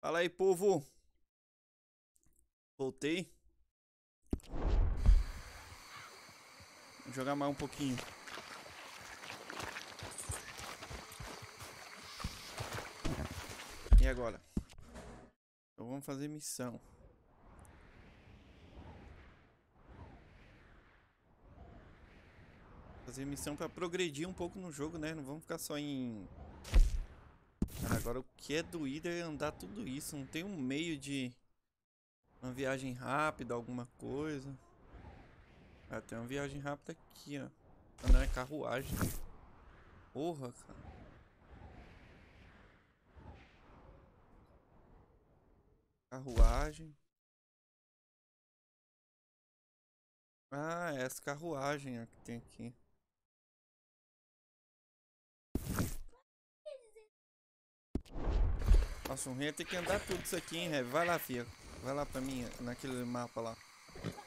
Fala aí, povo. Voltei. Vou jogar mais um pouquinho. E agora? Então vamos fazer missão. Fazer missão pra progredir um pouco no jogo, né? Não vamos ficar só em... Cara, agora o que é doído é andar tudo isso. Não tem um meio de... Uma viagem rápida, alguma coisa. Ah, tem uma viagem rápida aqui, ó. Ah, não, é carruagem. Porra, cara. Carruagem. Ah, é essa carruagem ó, que tem aqui. Nossa, o ruim é ter que andar tudo isso aqui, hein, Rev? Vai lá, filha. Vai lá pra mim, naquele mapa lá.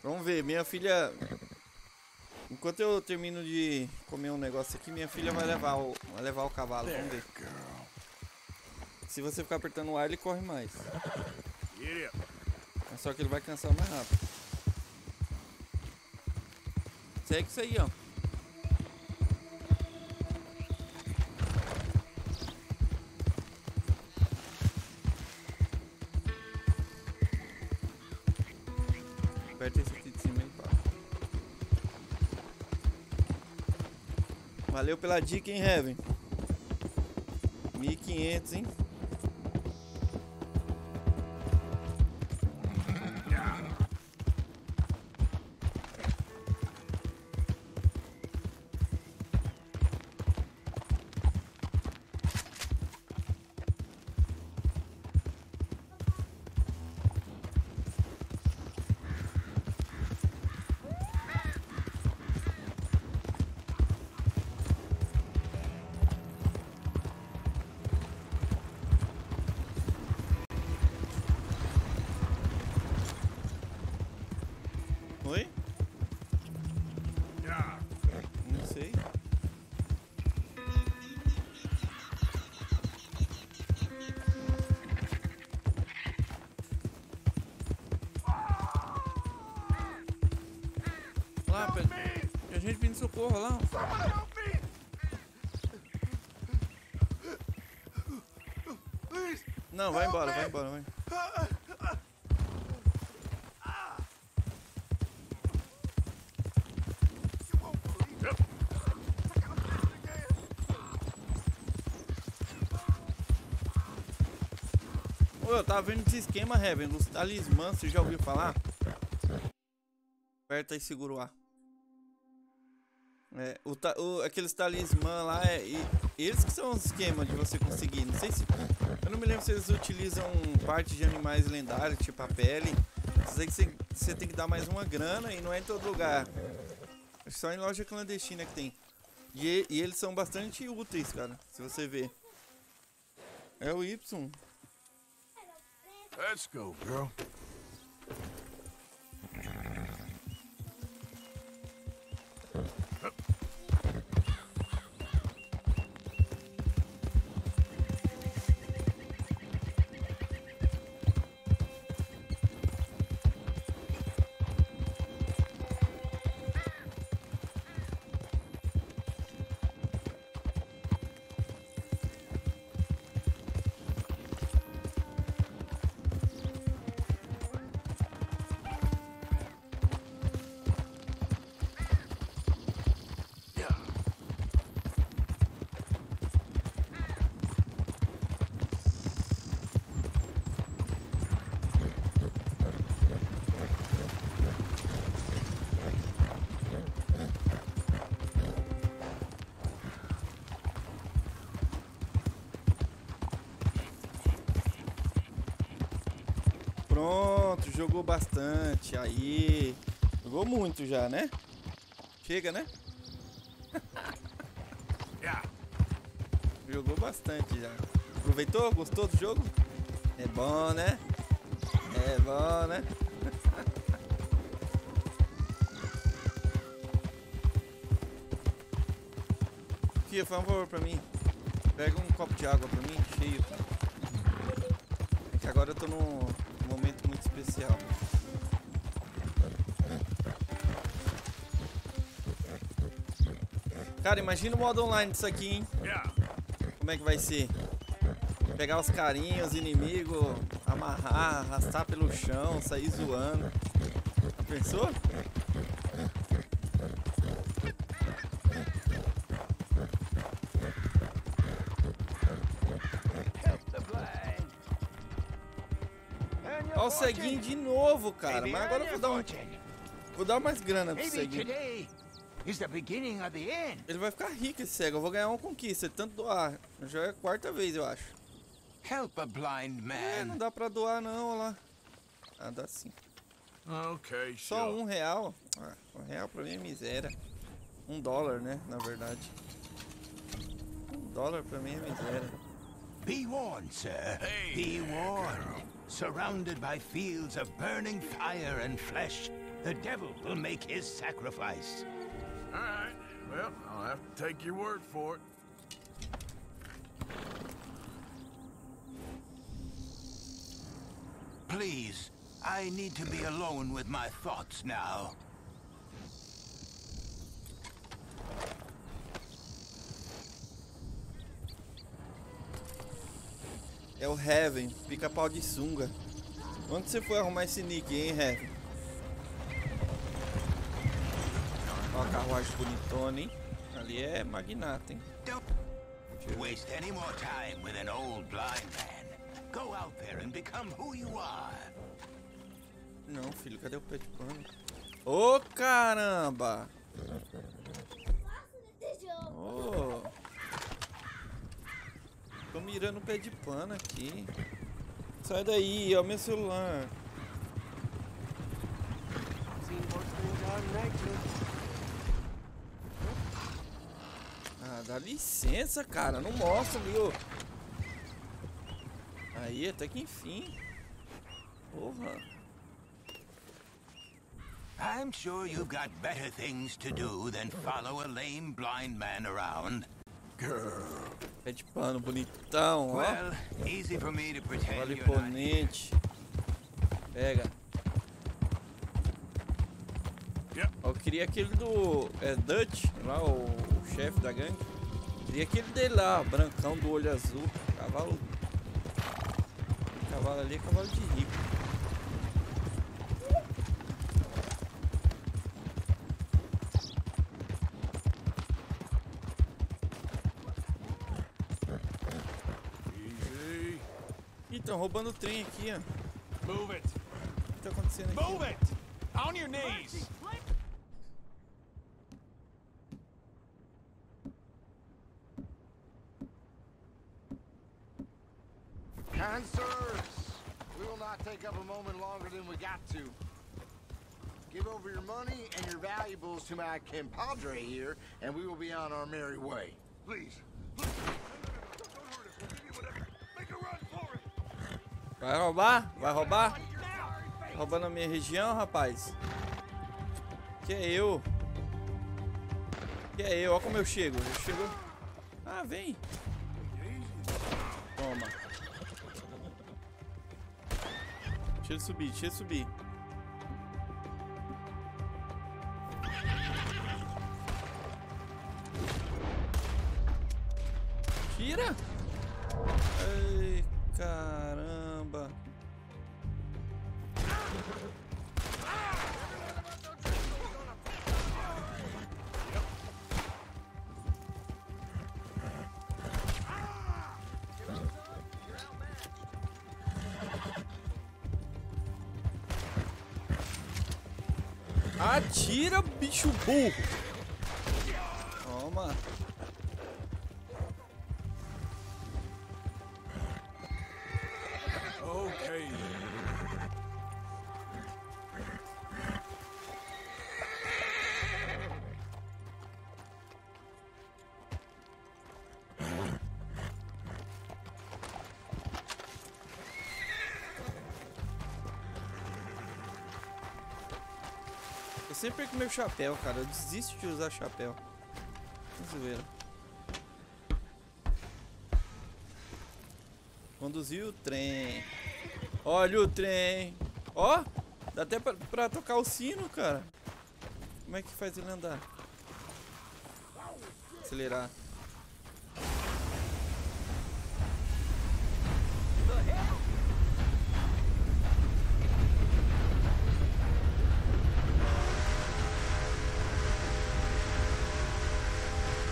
Vamos ver, minha filha... Enquanto eu termino de comer um negócio aqui, minha filha vai levar o cavalo. Vamos ver. Se você ficar apertando o ar, ele corre mais. Mas só que ele vai cansar mais rápido. Segue isso aí, ó. Aperta esse aqui de cima e pá. Valeu pela dica, hein, Heaven? 1500, hein? Oi? Não sei. Lá, pera. Tem gente pedindo socorro lá. Não, vai embora, vai. Ô, eu tava vendo esse esquema, Heaven, dos talismãs, você já ouviu falar? Aperta e segura o ar. É, aqueles talismãs lá, eles que são os esquemas de você conseguir. Não sei se... Eu não me lembro se eles utilizam partes de animais lendários, tipo a pele. Isso aí que você tem que dar mais uma grana e não é em todo lugar. É só em loja clandestina que tem. E eles são bastante úteis, cara, se você ver. É o Y. Let's go, girl. Pronto, jogou bastante. Aí. Jogou muito já, né? Chega, né? Jogou bastante já. Aproveitou? Gostou do jogo? É bom, né? É bom, né? Fia, faz um favor pra mim. Pega um copo de água pra mim, cheio. Que agora eu tô num momento muito especial. Cara, imagina o modo online disso aqui, hein? Como é que vai ser? Pegar os carinhos, os inimigos, amarrar, arrastar pelo chão, sair zoando. Já pensou? Ó o ceguinho de novo, cara. Mas agora eu vou dar mais grana pro ceguinho. Ele vai ficar rico, esse cego. Eu vou ganhar uma conquista, de tanto doar. Já é a quarta vez, eu acho. Help a blind man. É, não dá pra doar não, olha lá. Ah, dá sim. Okay, Só sure. R$1. Ah, R$1 pra mim é miséria. $1, né, na verdade. $1 pra mim é miséria. Be warned, sir. Hey, Be warned. Surrounded by fields of burning fire and flesh, the devil will make his sacrifice. All right. Well, I'll have to take your word for it. Please, I need to be alone with my thoughts now. É o Heaven, pica-pau de sunga. Onde você foi arrumar esse nick, hein, Heaven? Ó a carruagem bonitona, hein? Ali é magnata, hein? Don't waste any more time with an old blind man. Go out there and become who you are. Não, filho, cadê o pé de pano? Ô, caramba! Ô! Tô mirando o pé de pano aqui. Sai daí, é o meu celular. Ah, dá licença, cara. Não mostra, viu? Aí, até que enfim. Porra. I'm sure you've got better things to do than follow a lame blind man around. Pé de pano bonitão, ó. Well, easy for me to pretend Olha you're not. imponente. Pega. Yep. Eu queria aquele do Dutch, lá o chefe da gangue. Queria aquele dele lá, brancão do olho azul. Cavalo. Cavalo ali é cavalo de rico. Easy. Ih, tão roubando o trem aqui, ó. Move it. O que tá acontecendo aqui? Move it. On your knees. Kind sirs, we will not take up a moment longer than we got to. Give over your money and your valuables to my compadre here, and we will be on our merry way. Please. Don't hurt us. We'll give you whatever. Make a run for it. Vai roubar? Vai roubar? Roubando a minha região, rapaz? Que é eu? Que é eu? Olha como eu chego. Eu chego. Ah, vem. Toma. Deixa ele subir, deixa ele subir. Tira! Ai, caramba. Atira, bicho burro! Toma! Okay. Eu sempre perco meu chapéu, cara. Eu desisto de usar chapéu. Zoeira. Conduzir o trem. Olha o trem. Ó, dá até pra tocar o sino, cara. Como é que faz ele andar? Acelerar.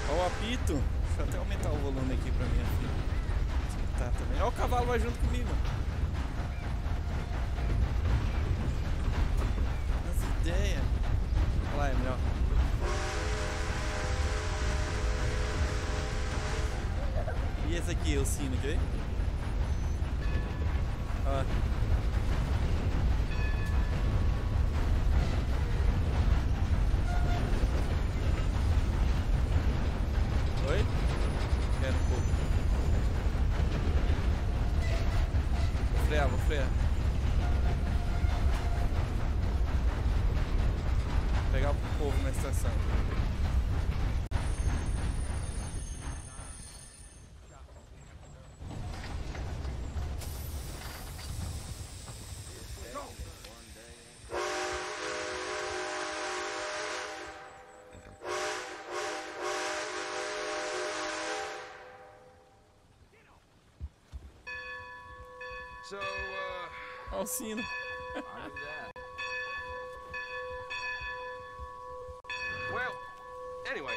Olha o apito. Deixa eu até aumentar o volume aqui pra minha filha. Tá também. Olha o cavalo vai junto comigo. As ideias. Olha lá, é melhor. E esse aqui, o sino, quer ver? Ó. Oi? Quero um pouco. Vou frear, vou frear. Vou pegar o povo na estação. So, Olha o sino. on to that. Well, anyway.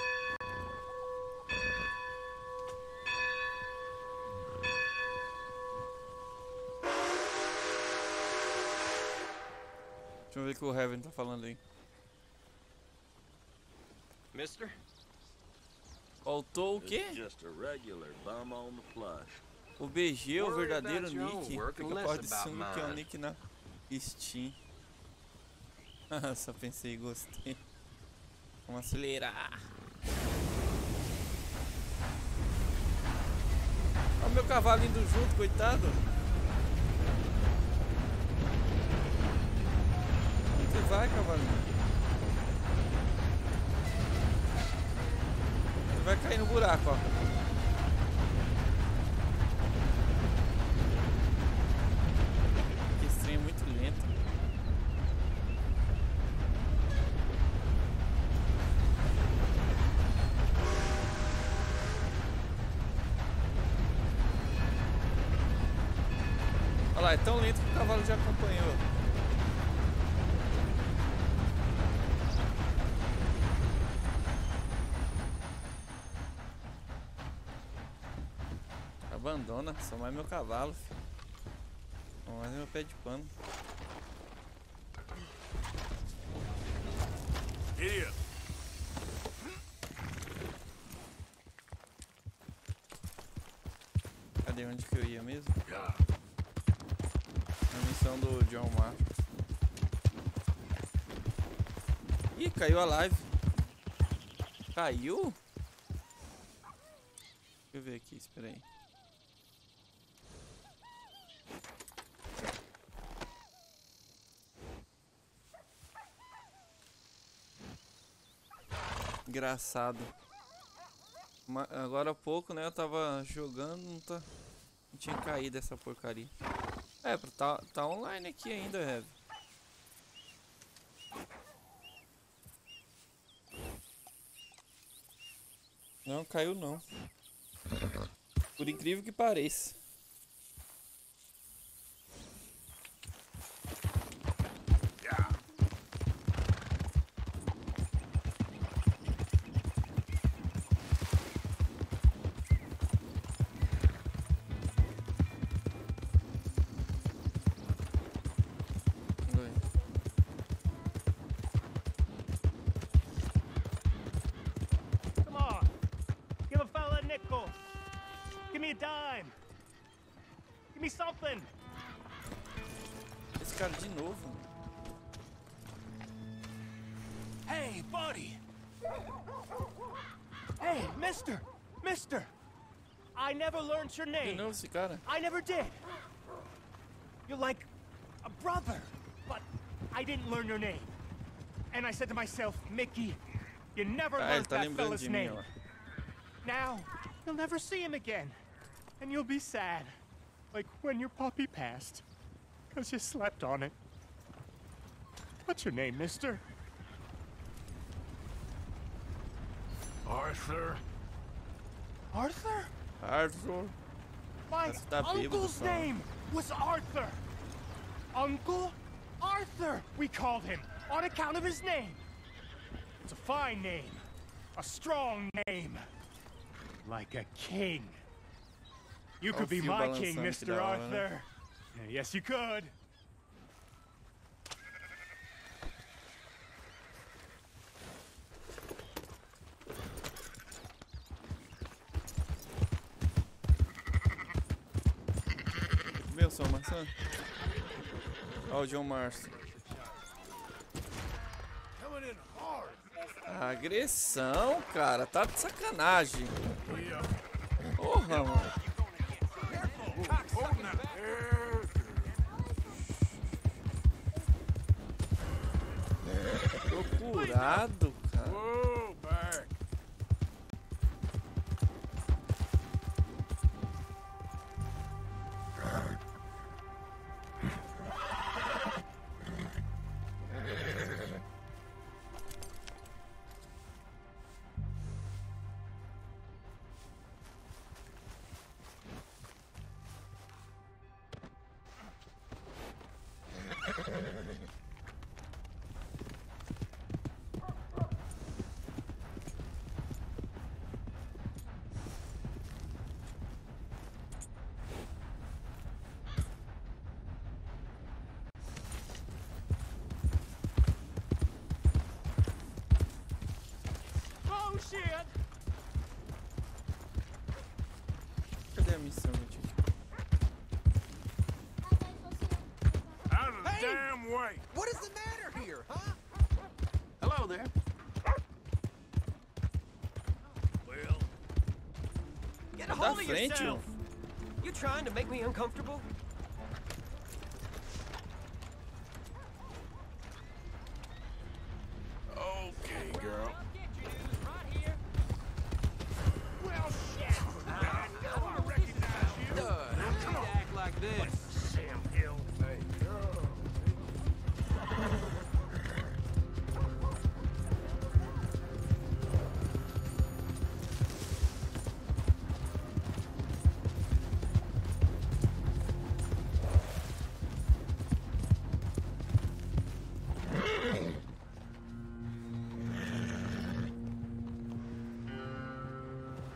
Deixa eu ver o que o Heaven tá falando aí. Mister? Faltou o quê? Just a regular bum on the flush. O BG, o verdadeiro about your own nick. work and Fica less pode de about ciúme que é o mine. nick na Steam. Só pensei e gostei. Vamos acelerar. Olha o meu cavalo indo junto, coitado. Onde você vai, cavalinho? Você vai cair no buraco, ó. Esse trem é muito lento. Olha lá, é tão lento que o cavalo já acompanhou. Abandona, só mais meu cavalo, filho. Só mais meu pé de pano. Idiot. Cadê onde que eu ia mesmo? A missão do John Mar. Ih, caiu a live. Caiu? Deixa eu ver aqui, espera aí. Engraçado. Agora há pouco, né, eu tava jogando, não tinha caído essa porcaria. É, tá online aqui ainda, Heavy. Não, caiu não. Por incrível que pareça. Come on. Give a fella a nickel. Give me a dime. Give me something. Esse cara de novo. Hey, buddy. Hey, mister. Mister. I never learned your De name. novo esse cara. I never did. You're like a brother, but I didn't learn your name. And I said to myself, Mickey, you never Ah, ele learned tá that lembrando fella's de mim, name. ó. Now, you'll never see him again. And you'll be sad. Like when your puppy passed. 'cause you slept on it. What's your name, mister? Arthur. Arthur? Arthur. My That's that bêbado uncle's só. name was Arthur. Uncle Arthur, we called him on account of his name. It's a fine name, a strong name, like a king. You could be fio my king, balançando, que Mr. da hora, né? Arthur. Yes, you could. Meu, sou maçã. Ó, o John Marston. Coming in hard. Agressão, cara. Tá de sacanagem. Porra, mano. Hold now. Procurado, cara. Whoa, back. Oh, shit! Cadê a missão, tio? Out of the damn way. What is the matter here, huh? Hello there. Well, Get a Da hold of frente, yourself! mano. You trying to make me uncomfortable? okay, girl. Well, shit! I don't recognize you. Come on. Act like this. Sam Hill. Hey, girl.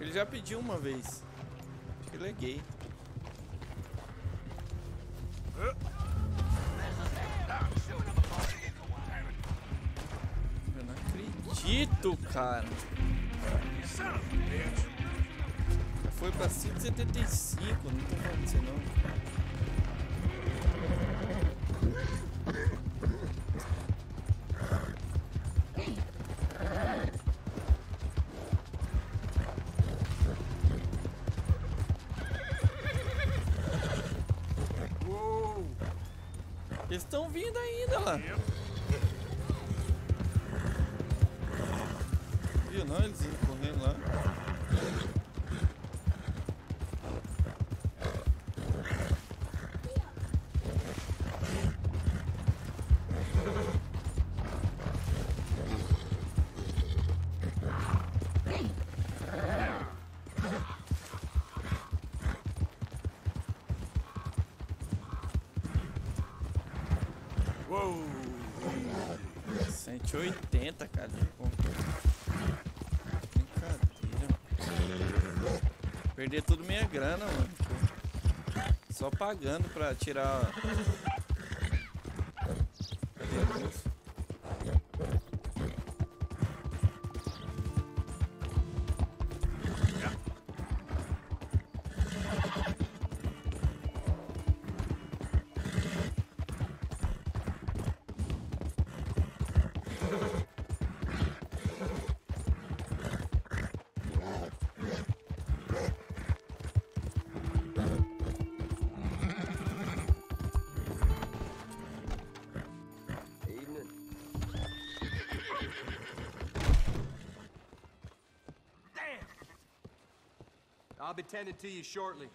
Ele já pediu uma vez. Acho que ele é gay. Eu não acredito, cara. Son of a bitch. Já foi pra 175, não tô falando disso não. Whoa. Eles estão vindo ainda lá. Viu não? Eles iam correndo lá. Whoa. 180, cara. Pô. Brincadeira. Perder tudo minha grana, mano. Só pagando pra tirar. Cadê a bolsa? Evening. Damn! I'll be tending to you shortly.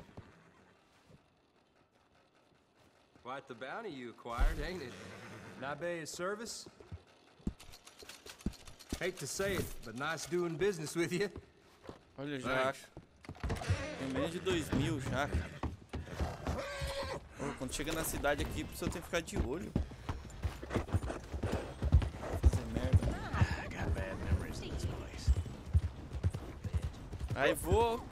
Quite the bounty you acquired, ain't it? Can I be of service? Hate to say it, but nice doing business with you. Olha o Jaca. Tem menos de 2000 já, cara. Pô, quando chega na cidade aqui, a pessoa tem que ficar de olho. Fazer merda. Aí vou...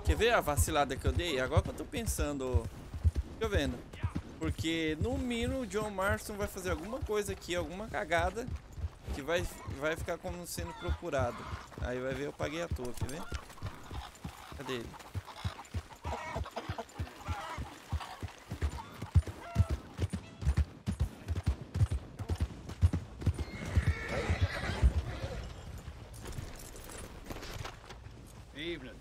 Quer ver a vacilada que eu dei? Agora que eu tô pensando... Tô vendo. Porque no mínimo o John Marston vai fazer alguma coisa aqui, alguma cagada, que vai ficar como sendo procurado. Aí vai ver, eu paguei à toa, quer ver? Cadê ele? Evening.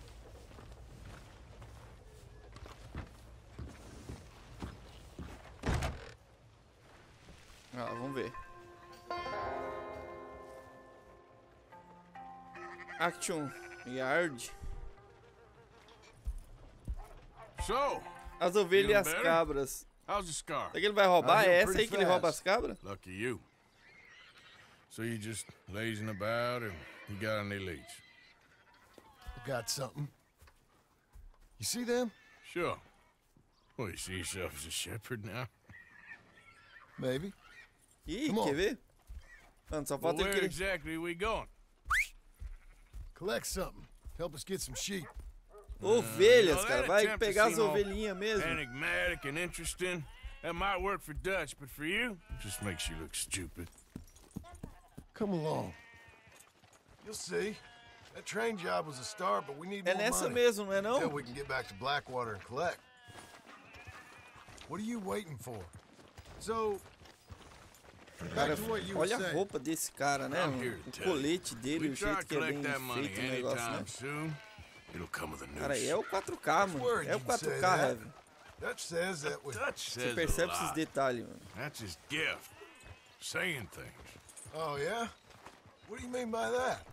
Ah, vamos ver. Action Yard. So, As ovelhas e as better? cabras. how's the scar? Será que ele vai roubar? heal É essa pretty aí que ele rouba fast. as cabras? Lucky you. So you just lazing about, or you got any leads? Got something. You see them? Sure. Well, you see yourself as a shepherd now? Maybe. Ih, Come on. quer ver? Mano, só Well, falta ele where querer... exactly are we going? Collect something. Help us get some sheep. Ovelhas, Well, cara. that Vai attempt to pegar as seem all ovelhinhas mesmo. Enigmatic and interesting. That might work for Dutch, but for you, it just makes you look stupid. Come along. You'll see. That train job was a start, but we need É more nessa money. mesmo, não é Until não? we can get back to Blackwater and collect. What are you waiting for? So, back Cara, to what you were olha a saying. roupa desse cara, né? I'm here to O tell you. colete dele, We o try jeito to que é bem collect that money feito o negócio, né? anytime soon. It'll come with a noose. Cara, é o 4K, mano. Word É o you'd say 4K, that. Heavy. Dutch says that we... Dutch Você says percebe a esses lot. detalhes, mano. That's his gift. Saying things. Oh, yeah? What do you mean by that?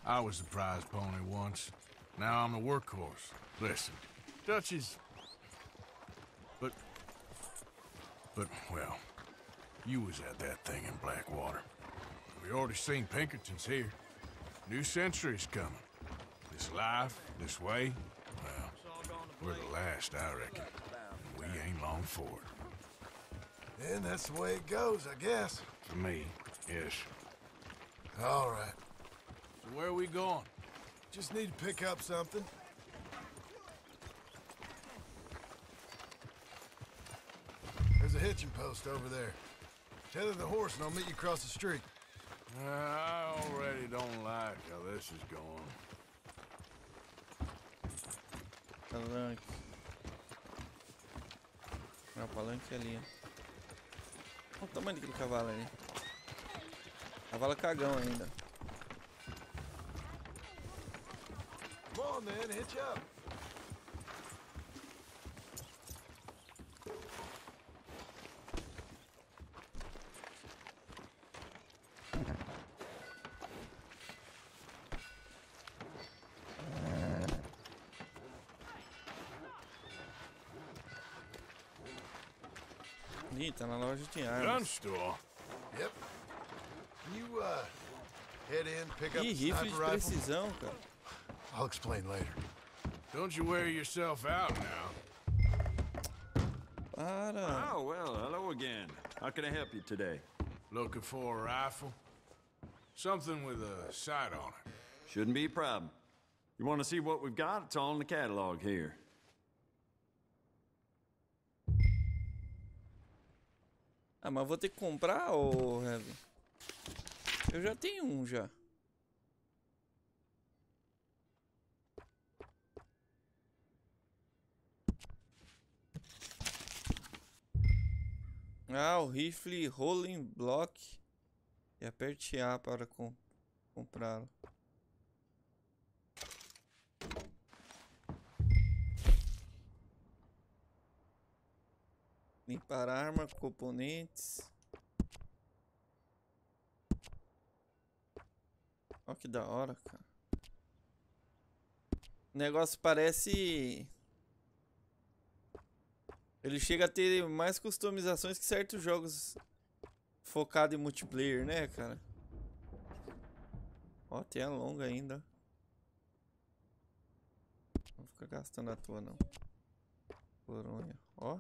I was the prize pony once. Now I'm the workhorse. Listen, Dutch is... But, well, you was at that thing in Blackwater. We already seen Pinkertons here. New century's coming. This life, this way, well, we're the last, I reckon. And we ain't long for it. And that's the way it goes, I guess. For me, yes. All right. So where are we going? Just need to pick up something. There's a hitching post over there. Tether the horse and I'll meet you across the street. I already don't like how this is going. Palanque. Ah, o palanque ali, ó. Olha o tamanho daquele cavalo ali. Cavalo cagão ainda. Come on, man, hitch up. Ih, tá na loja de armas. Gun store. Yep. Can you, head in, pick up Ih, the rifle de sniper rifle? precisão, cara. I'll explain later. Don't you wear yourself out now. Para. Oh, well, hello again. How can I help you today? Looking for a rifle? Something with a sight on it. Shouldn't be a problem. You want to see what we've got? It's all in the catalog here. Ah, mas vou ter que comprar, ô Heavy? Eu já tenho um, já. Ah, o rifle Rolling Block. E aperte A para comprá-lo. Limpar arma, componentes. Olha que da hora, cara. O negócio parece... Ele chega a ter mais customizações que certos jogos focados em multiplayer, né, cara? Ó, tem a longa ainda. Não fica gastando à toa, não. Coronha, ó.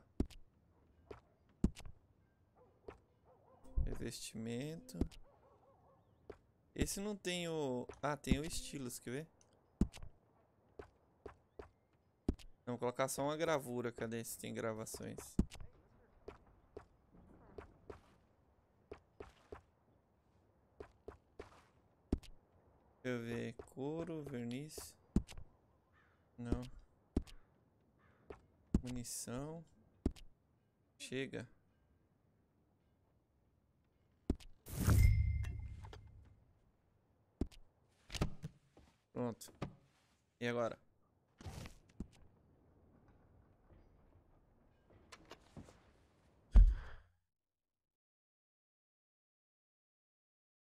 Revestimento. Esse não tem o... Ah, tem o estilos, quer ver? Não, vou colocar só uma gravura. Cadê se tem gravações? Deixa eu ver. Couro, verniz. Não. Munição. Chega. Pronto. E agora?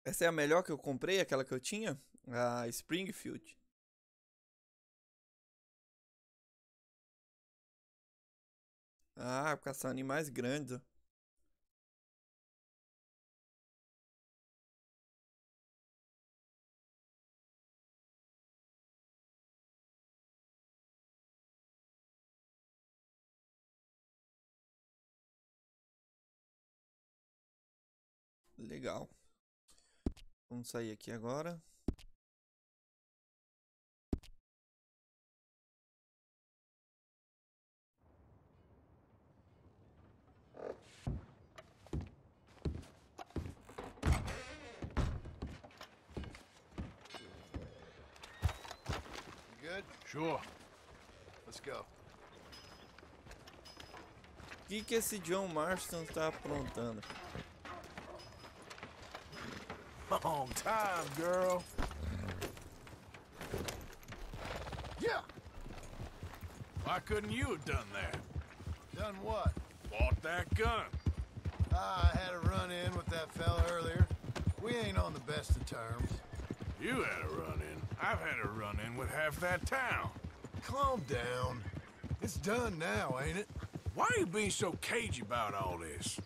Essa é a melhor que eu comprei, aquela que eu tinha? A Springfield. Ah, caçar animais grandes. Ó. Legal. Vamos sair aqui agora. Good? Sure. Let's go. O que esse John Marston tá aprontando? Long time, girl. Yeah! Why couldn't you have done that? Done what? Bought that gun. I had a run-in with that fella earlier. We ain't on the best of terms. You had a run-in. I've had a run-in with half that town. Calm down. It's done now, ain't it? Why are you being so cagey about all this?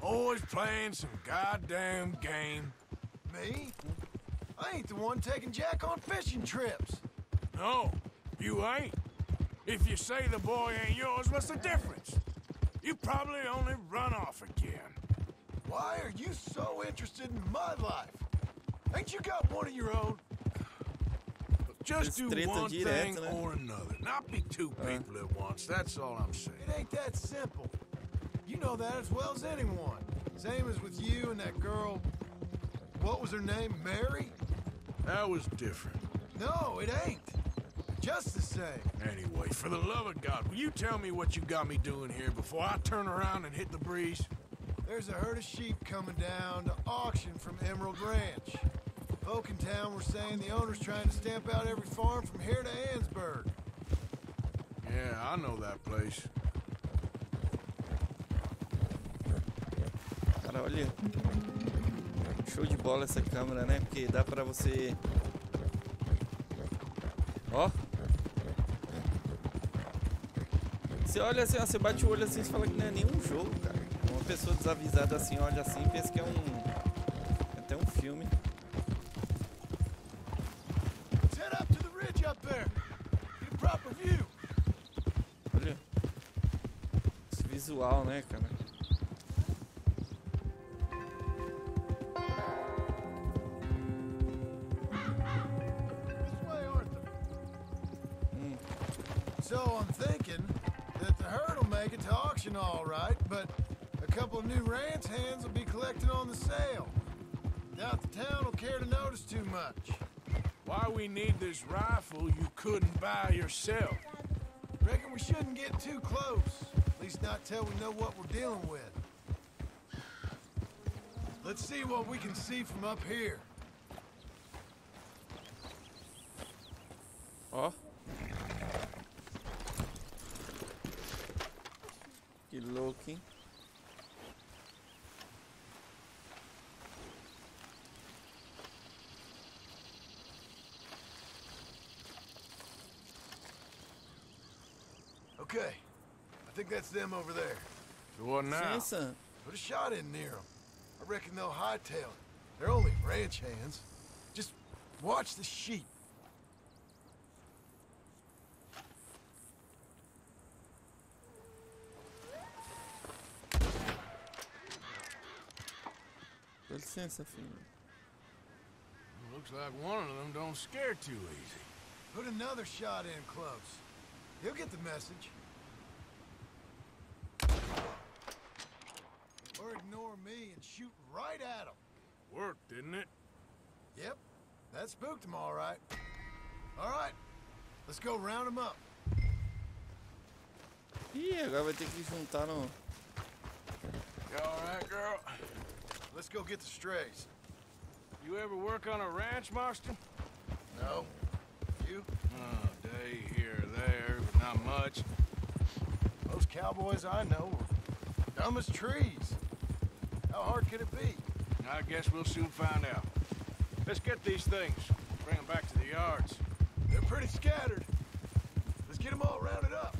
Always playing some goddamn game. Me? I ain't the one taking Jack on fishing trips. No, you ain't. If you say the boy ain't yours, what's the difference? You probably only run off again. Why are you so interested in my life? Ain't you got one of your own? Just do Treta one direta, thing né? or another. Not be two people at once. That's all I'm saying. It ain't that simple. You know that as well as anyone. Same as with you and that girl. What was her name? Mary? That was different. No, it ain't. Just the same. Anyway, for the love of God, will you tell me what you got me doing here before I turn around and hit the breeze? There's a herd of sheep coming down to auction from Emerald Ranch. Folk in town were saying the owner's trying to stamp out every farm from here to Ansburg. Yeah, I know that place. Cara, olha. Show de bola essa câmera, né? Porque dá pra você... Ó. Você olha assim, ó, você bate o olho assim e fala que não é nenhum jogo, cara. Uma pessoa desavisada assim, olha assim e pensa que é até um filme. Let's head up to the ridge up there. Get a proper view. Olha. Esse visual, né, cara? This way, Arthur. So I'm thinking that the herd will make it to auction all right, but a couple of new ranch hands will be collecting on the sale. Doubt the town will care to notice too much. Why we need this rifle you couldn't buy yourself? Reckon we shouldn't get too close. At least not till we know what we're dealing with. Let's see what we can see from up here. Ó. Que louco, hein? Okay, I think that's them over there. So what now? Licença. Put a shot in near them. I reckon they'll hightail it. They're only ranch hands. Just watch the sheep. Dá licença, filho. Looks like one of them don't scare too easy. Put another shot in close. He'll get the message. Or ignore me and shoot right at him. Worked, didn't it? Yep, that spooked him all right. All right, let's go round him up. Ih, agora vai ter que juntar no... You all right, girl? Let's go get the strays. You ever work on a ranch, Marston? No. You? Oh, day here or there, but not much. Most cowboys I know are dumb as trees. How hard could it be? I guess we'll soon find out. Let's get these things. Bring them back to the yards. They're pretty scattered. Let's get them all rounded up.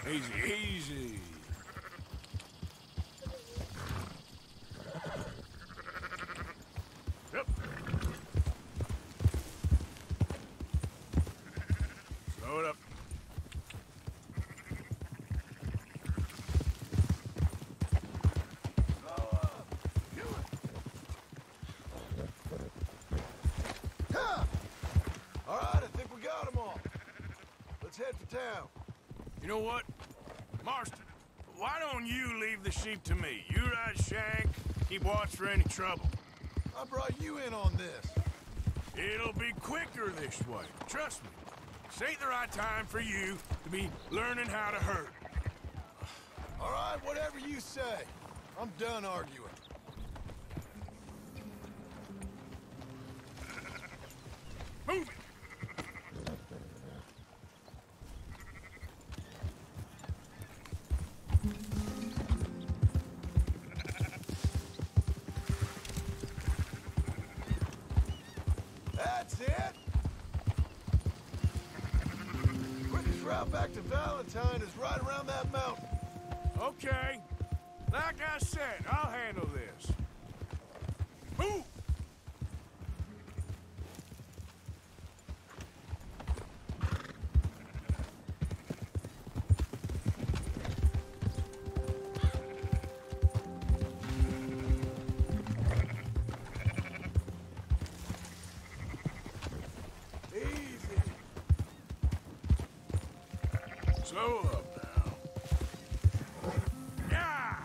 Easy, easy. Yep. Slow it up. All right, I think we got them all. Let's head for town. You know what? Marston, why don't you leave the sheep to me? You ride Shank, keep watch for any trouble. I brought you in on this. It'll be quicker this way. Trust me. This ain't the right time for you to be learning how to herd. All right, whatever you say. I'm done arguing. Move it! That's it. Quickest route back to Valentine is right around that mountain. Okay. Like I said, I'll handle this. Move! Easy. Slow up now. Yeah!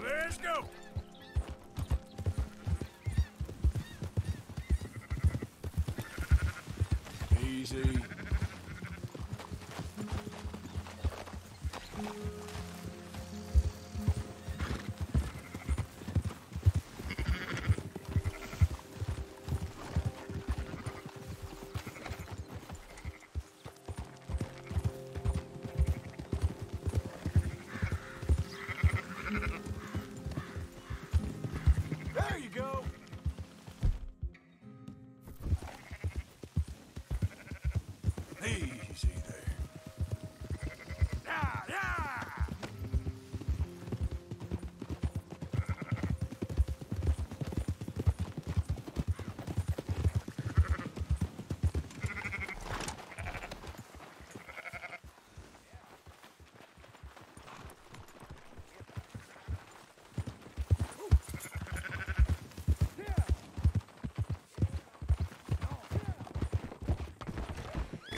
Let's go! Easy. There you go. Easy there. Yeah, yeah!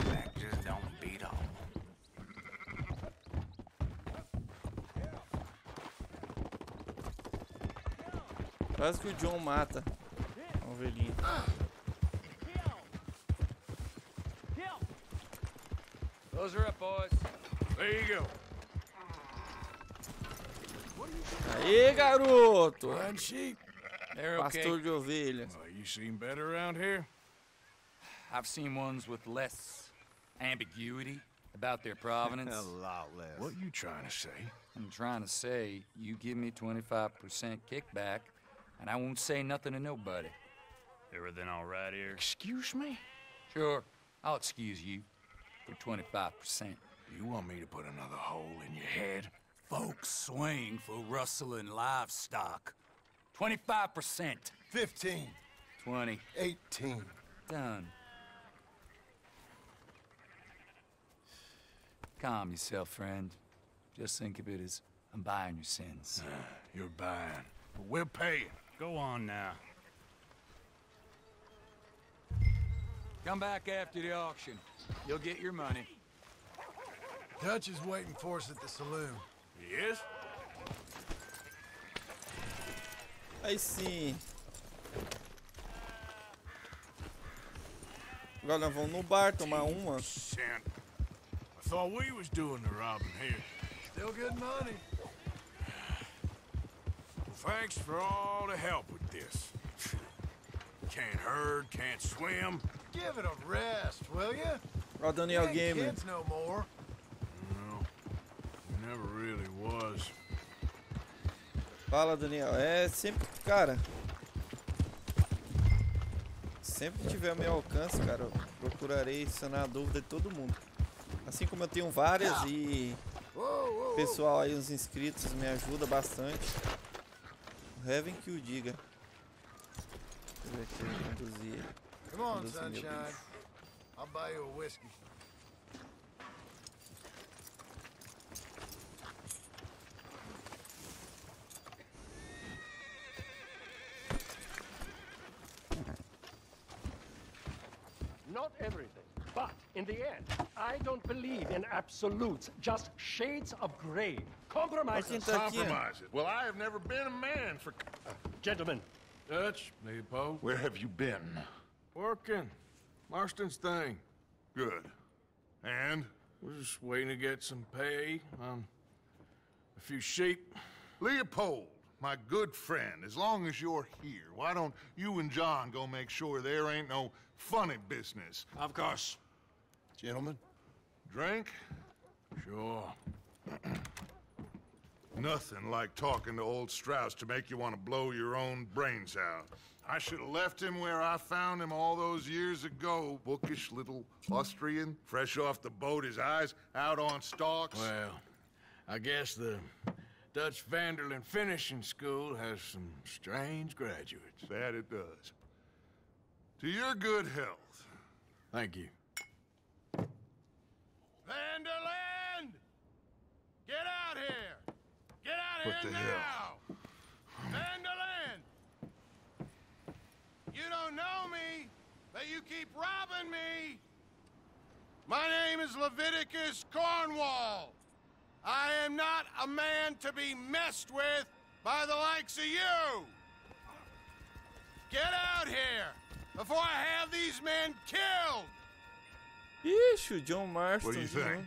Back just don't beat off. Quase que o John mata a ovelhinha. Close her up, boys. There you go. Aê, garoto! Blind sheep. They're okay. Pastor de ovelhas. Oh, you seen better around here? I've seen ones with less ambiguity about their provenance. A lot less. What you trying to say? I'm trying to say, you give me 25% kickback, and I won't say nothing to nobody. Everything all right here? Excuse me? Sure, I'll excuse you for 25%. You want me to put another hole in your head? Folks swing for rustling livestock. 25%. 15. 20. 18. Done. Calm yourself, friend. Just think of it as I'm buying your sins. You're buying, but we're paying. Go on now. Come back after the auction. You'll get your money. Dutch is waiting for us at the saloon. Yes? Aí sim. Agora nós vamos no bar tomar uma. I thought we was doing the robbing here. Still good money. Well, thanks for all the help with this. Can't herd, can't swim. Give it a rest, will you? Ó, o Daniel Ain't Gamer. kids no more. No, we never really was. Fala, Daniel. É sempre, cara. Sempre que tiver ao meu alcance, cara, eu procurarei sanar a dúvida de todo mundo. Assim como eu tenho várias e o pessoal aí, os inscritos, me ajuda bastante. O Heaven que o diga. Deixa eu ver aqui, eu conduzir ele. Come on, Conduzir meu sunshine. bicho. I'll buy you a whiskey. Not everything, but in the end, I don't believe in absolutes, just shades of gray. Compromises. Compromises. Well, I have never been a man for... Gentlemen, Dutch, Leopold. Where have you been? Working. Marston's thing. Good. And? We're just waiting to get some pay on a few sheep. Leopold, my good friend, as long as you're here, why don't you and John go make sure there ain't no funny business? Of course. Gentlemen, drink? Sure. Nothing like talking to old Strauss to make you want to blow your own brains out. I should have left him where I found him all those years ago. Bookish little Austrian, fresh off the boat, his eyes out on stalks. Well, I guess the Dutch Vanderlyn Finishing School has some strange graduates. That it does. To your good health. Thank you. Vanderlyn! Get out here! Get out What here the now! hell? Vanderlyn! You don't know me, but you keep robbing me! My name is Leviticus Cornwall. I am not a man to be messed with by the likes of you! Get out here before I have these men killed! Ixi, o John Marston. What do you de think? novo.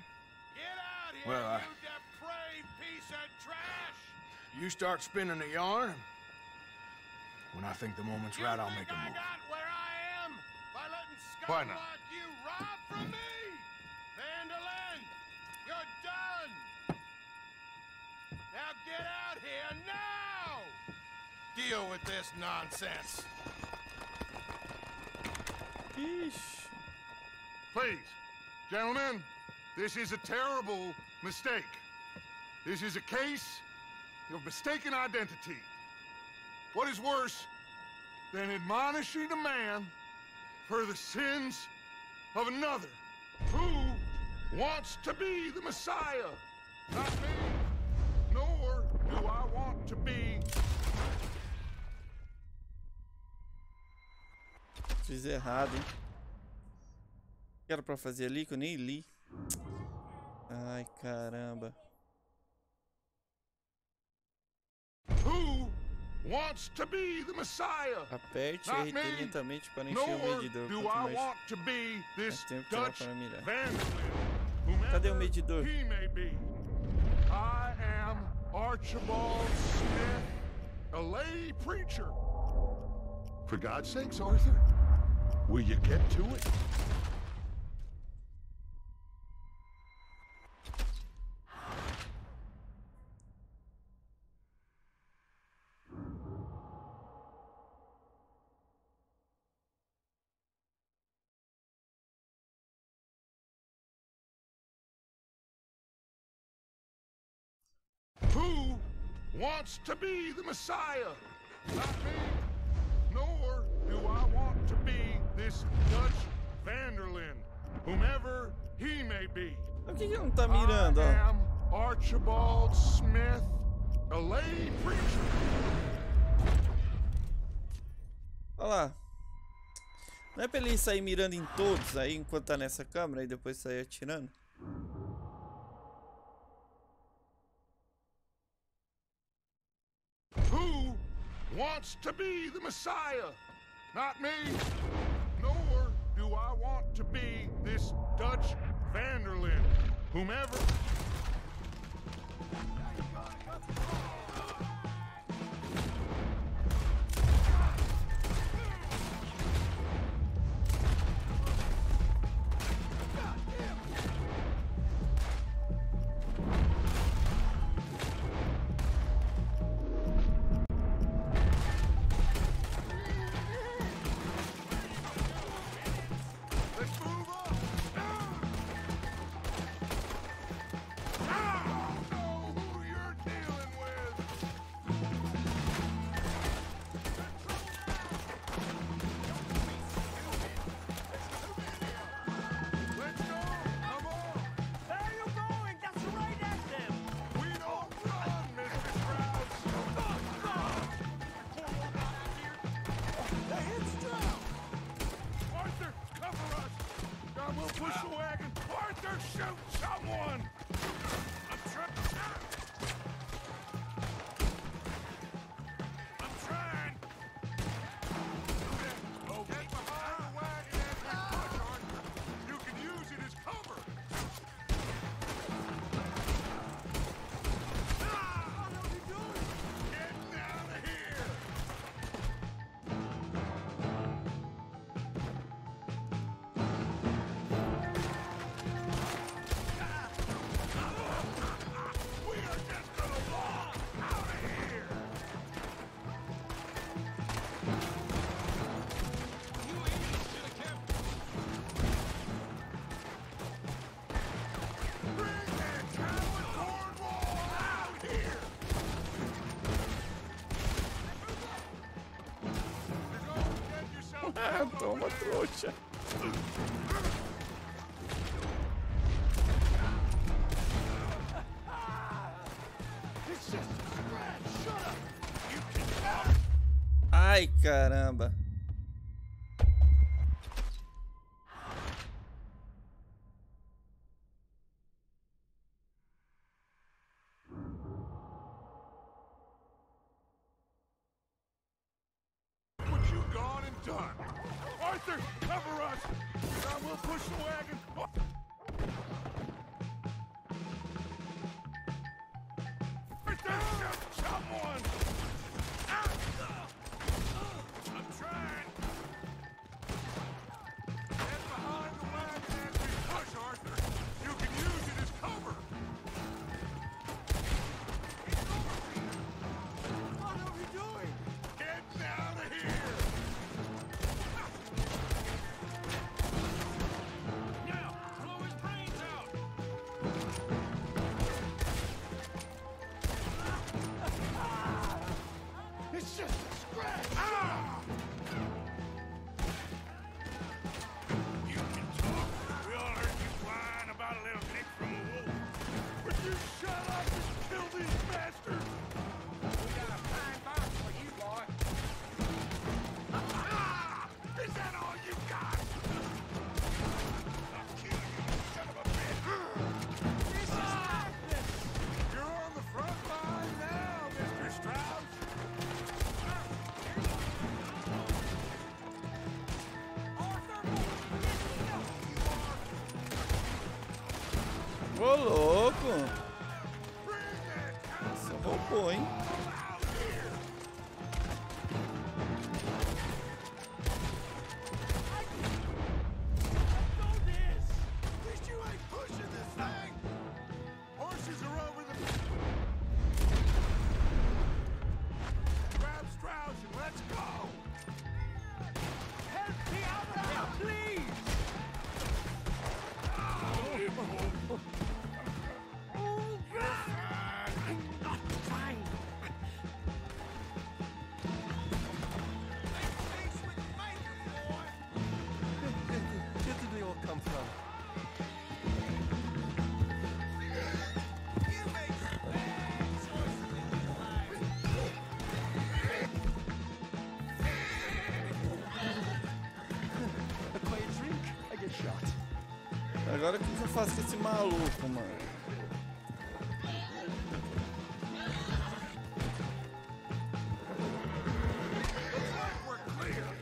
Get out here, Well, you depraved piece of trash! You start spinning the yarn. When I think the moment's right, I'll make a I move. got where I am by letting Why scum not? like you rob from me? Vanderlyn, you're done! Now get out here now! Deal with this nonsense. Ixi. Please, gentlemen, this is a terrible mistake. This is a case of mistaken identity. What is worse than admonishing a man for the sins of another who wants to be the Messiah? Not me, nor do I want to be. Fiz errado, hein? O que era pra fazer ali que eu nem li? Ai, caramba. Who wants to be the Messiah? Aperte Not RT me, lentamente para encher o nor medidor. do Quanto I mais want to be this tempo será Dutch para mirar. Vanderlyn, whom Cadê o medidor? He may be. I am Archibald Smith, a lay preacher. For God's sakes, Arthur, will you get to it? Who wants to be the Messiah? Not me, nor do I want to be this Dutch Vanderlyn, whomever he may be. O que não tá mirando, I ó? am Archibald Smith, a lay preacher. Olha lá. Não é pra ele sair mirando em todos aí enquanto tá nessa câmera e depois sair atirando? Who wants to be the Messiah? Not me, nor do I want to be this Dutch Vanderlyn, whomever... Push the wagon! Arthur, shoot someone! I'm trying. Oh, get behind the wagon and push, Arthur. You can use it as cover. What are you doing? Get out of here! Ah, toma, trouxa. Ai, caramba. What you gone and done? Arthur, cover us! I will push the wagon. Arthur, shoot someone! I'm trying. Get behind the wagon as we push, Arthur. You can use it as cover. What are we doing? Get out of here! Now, blow his brains out! It's just a scratch! You can talk. We all heard you whine about a little nick from a wolf. Would you shut up and kill these bastards? We got a fine box for you, boy. Is that all you got? I'll kill you, son of a bitch. This is madness. You're on the front line now, Mr. Strauss. Ô, louco! Nossa, roubou, hein? Agora o que eu faço com esse maluco, mano?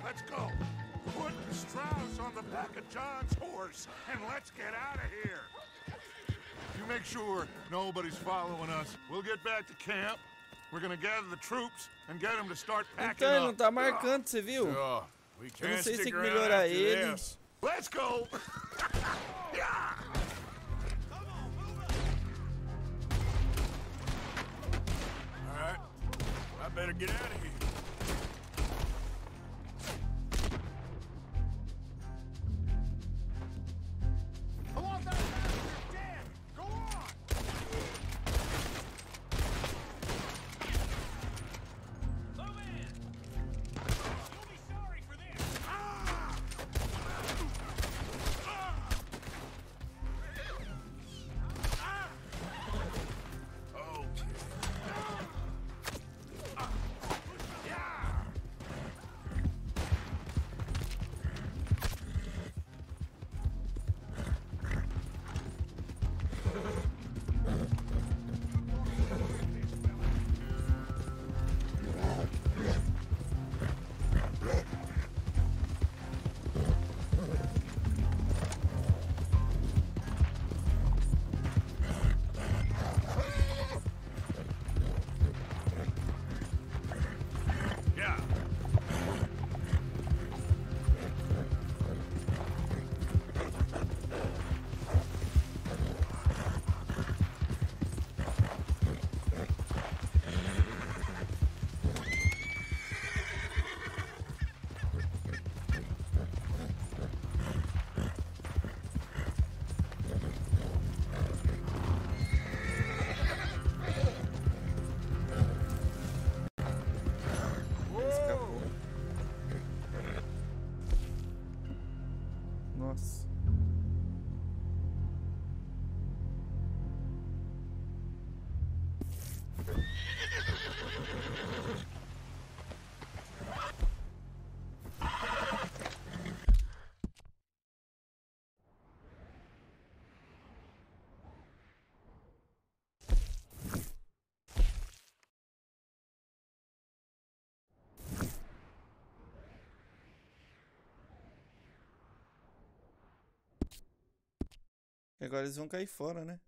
Let's go. Put Strauss on the back of John's horse and let's get out of here. You make sure nobody's following us. We'll get back to camp. We're gonna gather the troops and get them to start packing Então, ele não up. tá marcando, você viu? Sure, we Eu não can't sei se tem stick que around melhorar after ele. this. Let's go. Yeah. All right, I better get out of here. I want that bastard dead! Go on! Move in! You'll be sorry for this! Yeah. Escapou. Nossa. E agora eles vão cair fora, né?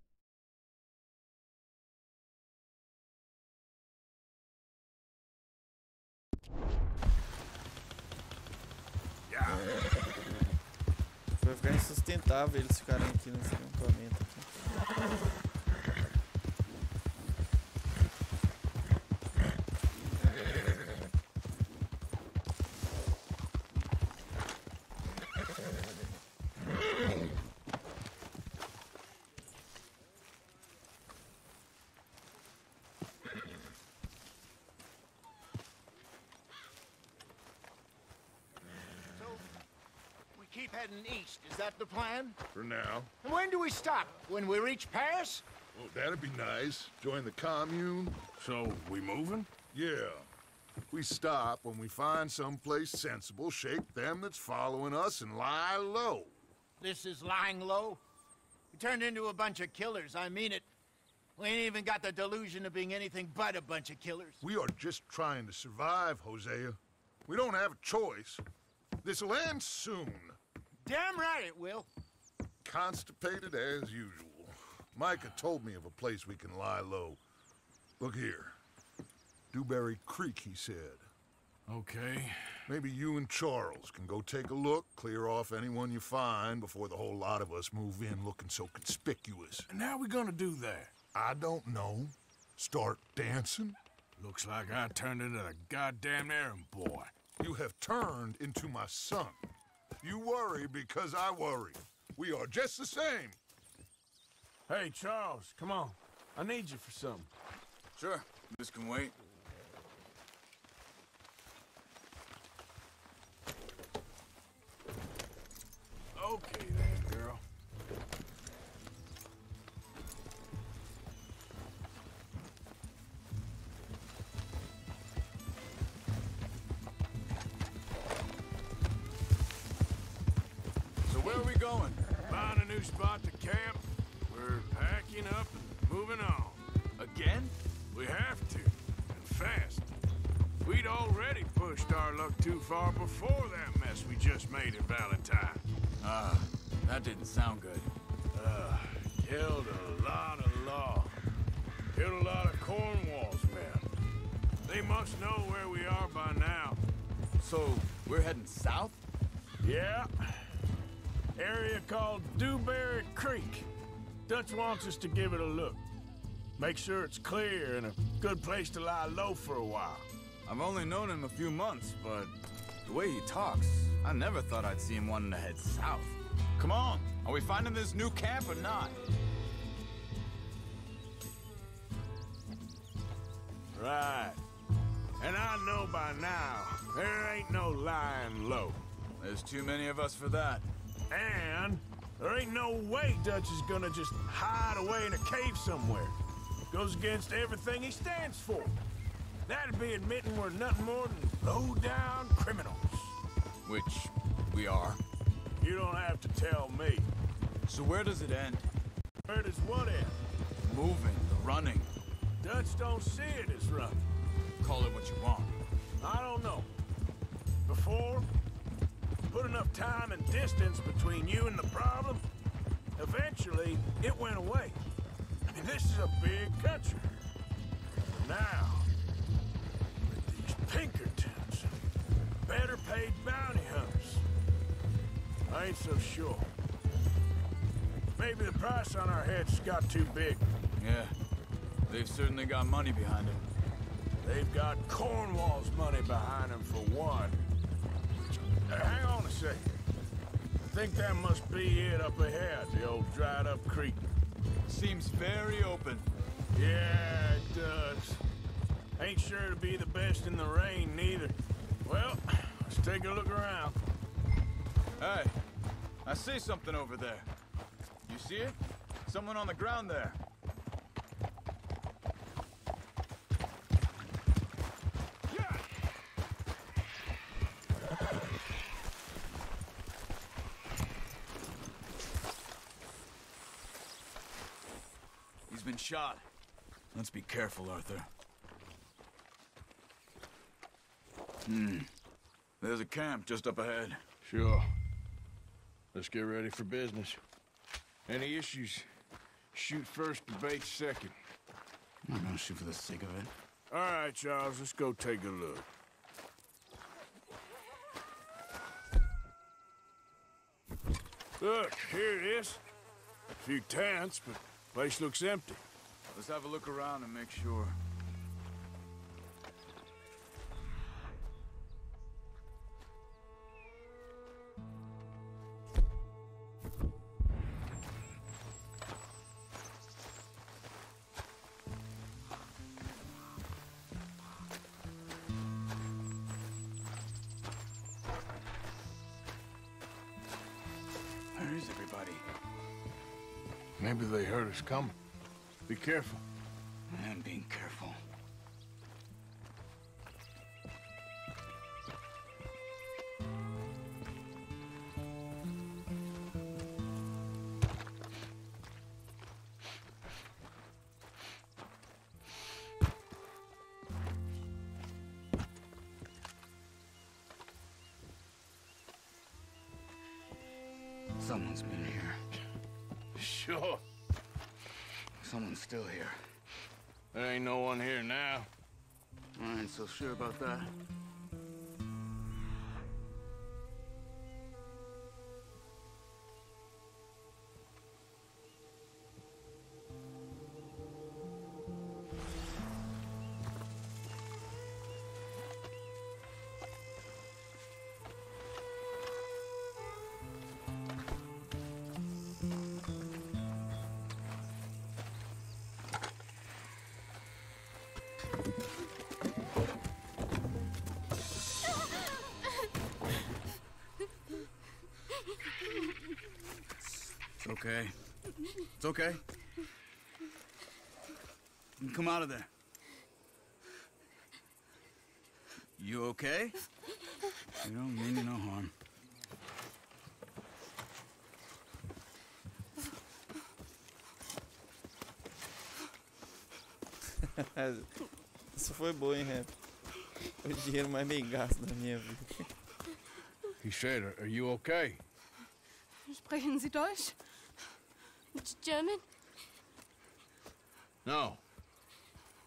Vai ficar insustentável eles ficarem aqui nesse acampamento aqui. Keep heading east. Is that the plan? For now. And when do we stop? When we reach Paris? Well, that'd be nice. Join the commune. So, we moving? Yeah. We stop when we find someplace sensible, shake them that's following us, and lie low. This is lying low? We turned into a bunch of killers, I mean it. We ain't even got the delusion of being anything but a bunch of killers. We are just trying to survive, Hosea. We don't have a choice. This'll end soon. Damn right it will. Constipated as usual. Micah told me of a place we can lie low. Look here. Dewberry Creek, he said. Okay. Maybe you and Charles can go take a look, clear off anyone you find before the whole lot of us move in looking so conspicuous. And how we gonna do that? I don't know. Start dancing? Looks like I turned into a goddamn errand boy. You have turned into my son. You worry because I worry. We are just the same. Hey, Charles, come on. I need you for something. Sure, this can wait. Okay then, girl. So where are we going? Find a new spot to camp. We're packing up and moving on. Again? We have to, and fast. We'd already pushed our luck too far before that mess we just made at Valentine. That didn't sound good. Killed a lot of law. Killed a lot of Cornwall's men. They must know where we are by now. So, we're heading south? Yeah. Area called Dewberry Creek. Dutch wants us to give it a look. Make sure it's clear and a good place to lie low for a while. I've only known him a few months, but the way he talks, I never thought I'd see him wanting to head south. Come on, are we finding this new camp or not? Right. And I know by now, there ain't no lying low. There's too many of us for that. And there ain't no way Dutch is gonna just hide away in a cave somewhere. Goes against everything he stands for. That'd be admitting we're nothing more than low-down criminals. Which we are. You don't have to tell me. So where does it end? Where does what end? Moving, the running. Dutch don't see it as running. Call it what you want. I don't know. Before, put enough time and distance between you and the problem, eventually it went away. I mean, this is a big country. Now, with these Pinkertons and better paid bounty hunters, I ain't so sure. Maybe the price on our heads got too big. Yeah, they've certainly got money behind them. They've got Cornwall's money behind them for one. Hang on a second. I think that must be it up ahead, the old dried-up creek. Seems very open. Yeah, it does. Ain't sure to be the best in the rain, neither. Well, let's take a look around. Hey, I see something over there. You see it? Someone on the ground there. He's been shot. Let's be careful, Arthur. There's a camp just up ahead. Sure. Let's get ready for business. Any issues? Shoot first, debate second. I'm not gonna shoot for the sake of it. All right, Charles, let's go take a look. Look, here it is. A few tents, but place looks empty. Let's have a look around and make sure. Where is everybody? Maybe they heard us coming. Be careful. I'm being careful. Someone's been here. Sure. Someone's still here. There ain't no one here now. I ain't so sure about that. It's okay. It's okay. You can come out of there. You okay? You don't mean you no harm. Isso foi bom, hein, Rap? Foi o dinheiro mais bem gasto da minha vida. He said, are you okay? Sprechen Sie Deutsch? German? No.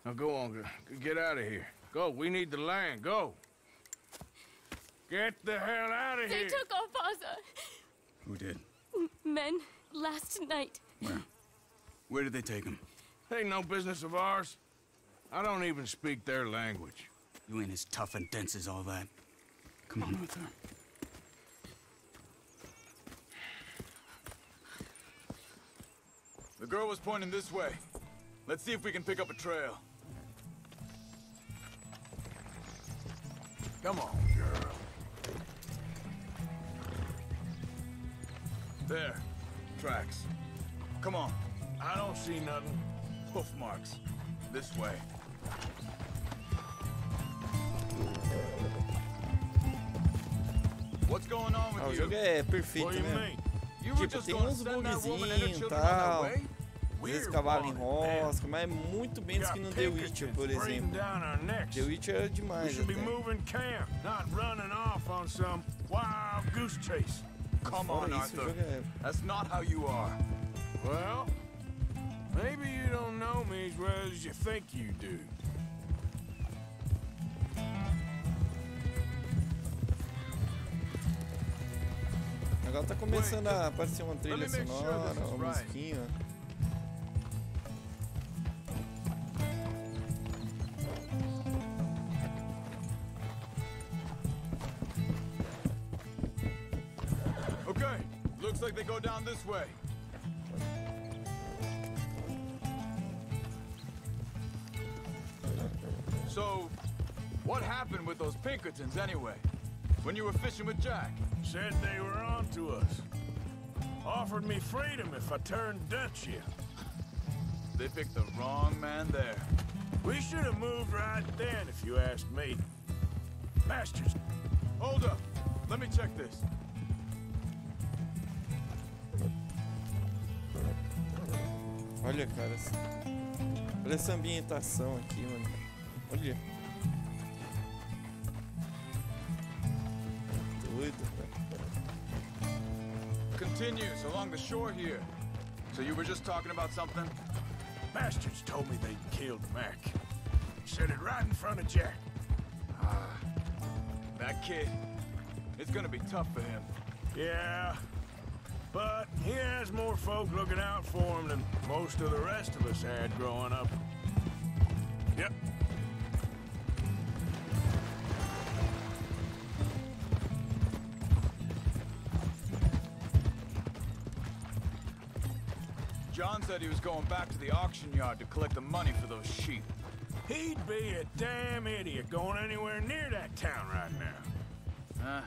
Now go on, get out of here. Go, we need the land, go. Get the hell out of They here. took our father. Who did? Men last night. Where? Where did they take him? Ain't no business of ours. I don't even speak their language. You ain't as tough and dense as all that. Come on, Arthur. The girl was pointing this way. Let's see if we can pick up a trail. Come on, girl. There. Tracks. Come on. I don't see nothing. Hoof marks. This way. What's going on with O you? jogo é perfeito, né? Tipo, tem uns bugzinhos e tal. Às vezes cavalo enrosca, mas é muito menos que no The Witcher, por exemplo. The Witcher é demais até. Come on, Arthur. That's not how you are. Well, maybe you don't know me as well as you think you do. Agora tá começando a aparecer uma trilha sonora, uma musiquinha. Okay, looks like they go down this way. So, what happened with those Pinkertons anyway? When you were fishing with Jack? Said they were on to us. Offered me freedom if I turned Dutch yet. They picked the wrong man there. We should have moved right then, if you asked me. Bastards. Hold up. Let me check this. Olha, cara. Olha essa ambientação aqui, mano. Olha. Doido, cara. Continues along the shore here. So you were just talking about something? Bastards told me they killed Mac. Said it right in front of Jack. That kid. It's gonna be tough for him. Yeah. But he has more folk looking out for him than most of the rest of us had growing up. Yep. John said he was going back to the auction yard to collect the money for those sheep. He'd be a damn idiot going anywhere near that town right now.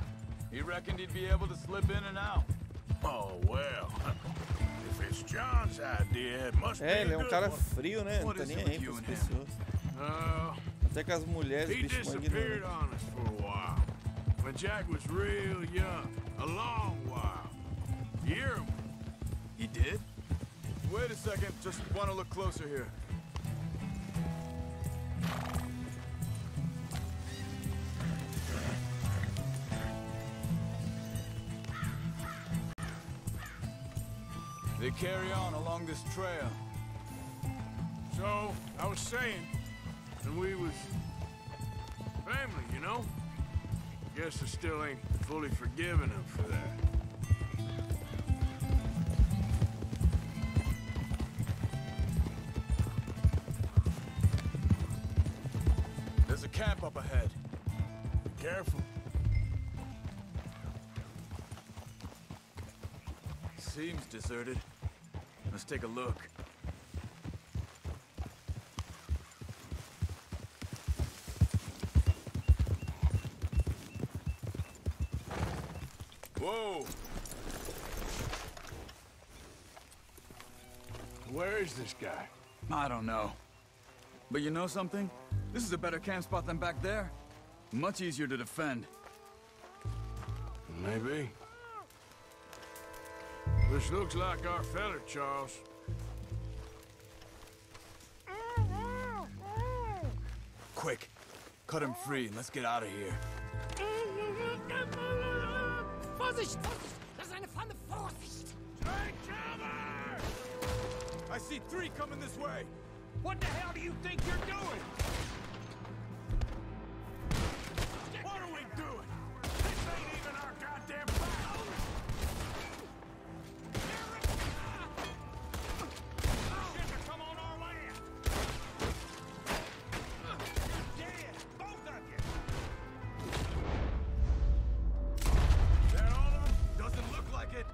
He reckoned he'd be able to slip in and out. Oh, well. If it's John's idea, it must be a ele é um good cara one. frio, né? Não tá nem aí pras pessoas. Até com as mulheres, He bicho disappeared ignorante. on us for a while. When Jack was real young. A long while. Year. He did? Wait a second. Just want to look closer here. They carry on along this trail. So, I was saying, and we was family, you know? Guess I still ain't fully forgiven him for that. There's a camp up ahead. Be careful. Seems deserted. Let's take a look. Whoa! Where is this guy? I don't know. But you know something? This is a better camp spot than back there. Much easier to defend. Maybe. This looks like our fella, Charles. Quick! Cut him free and let's get out of here. Vorsicht! Vorsicht! Das ist eine Pfanne! Vorsicht! Take cover! I see 3 coming this way. What the hell do you think you're doing? What are we doing? This ain't even our goddamn battle! Shit, come on our land! You're dead! Both of you! Is that all of them? Doesn't look like it.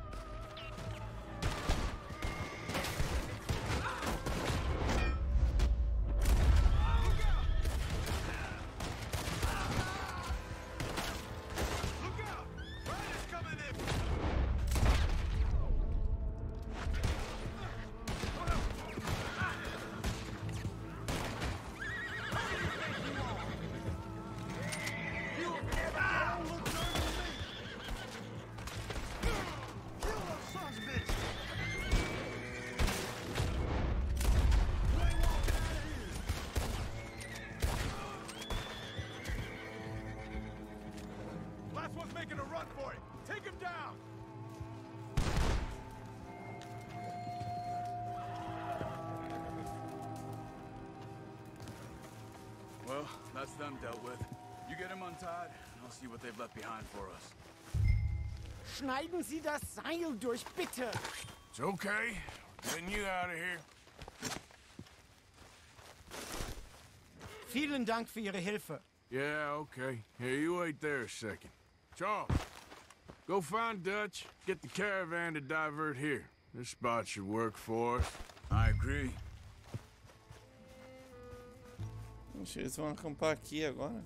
Last one's making a run for it. Take him down. Well, that's them dealt with. You get him untied, and I'll see what they've left behind for us. Schneiden Sie das Seil durch, bitte! It's okay. We're getting you out of here. Vielen Dank für Ihre Hilfe. Yeah, okay. Here, you wait there a second. Charles, go find Dutch. Get the caravan to divert here. This spot should work for us. I agree. Poxa, eles vão acampar aqui agora.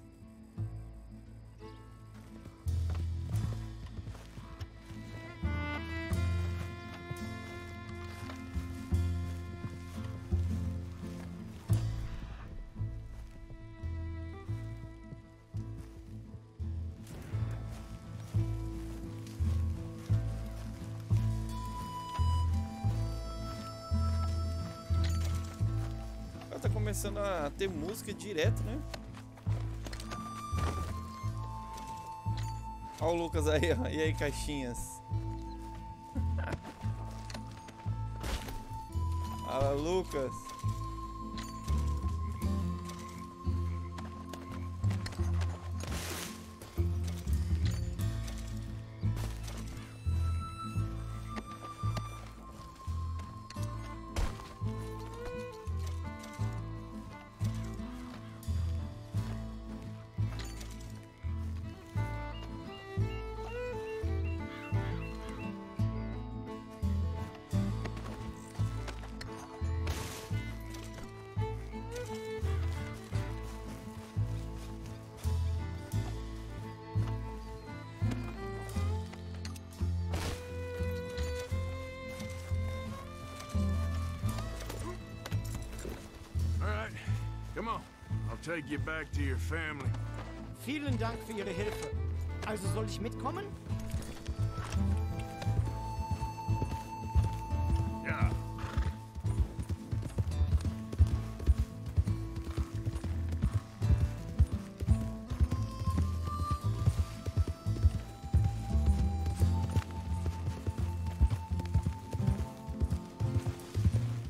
Tá começando a ter música direto, né? Olha o Lucas aí, ó. E aí, caixinhas? Fala, Lucas. Come on, I'll take you back to your family. Vielen Dank für Ihre Hilfe. Also soll ich mitkommen? Ja.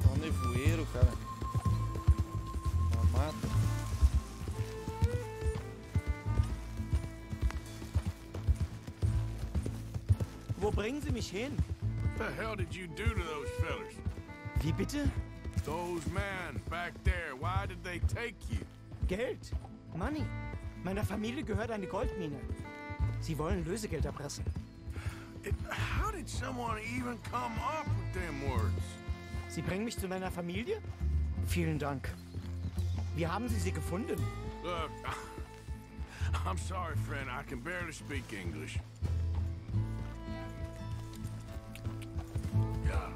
Tá um nevoeiro, cara. Wo bringen Sie mich hin? What the hell did you do to those fellers? Wie bitte? Those men back there, why did they take you? Geld. Money. Meiner Familie gehört eine Goldmine. Sie wollen Lösegeld erpressen. How did someone even come up with them words? Sie bringen mich zu meiner Familie? Vielen Dank. Wie haben Sie sie gefunden? Look, I'm sorry, friend. I can barely speak English. Yeah.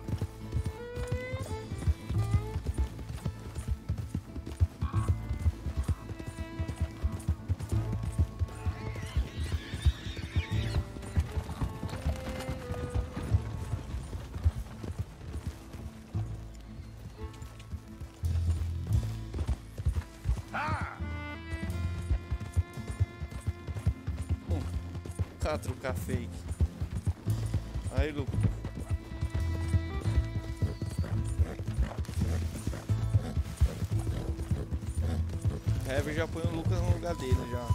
Trucar fake. Aí, Lucas. Heavy já põe o Lucas no lugar dele já.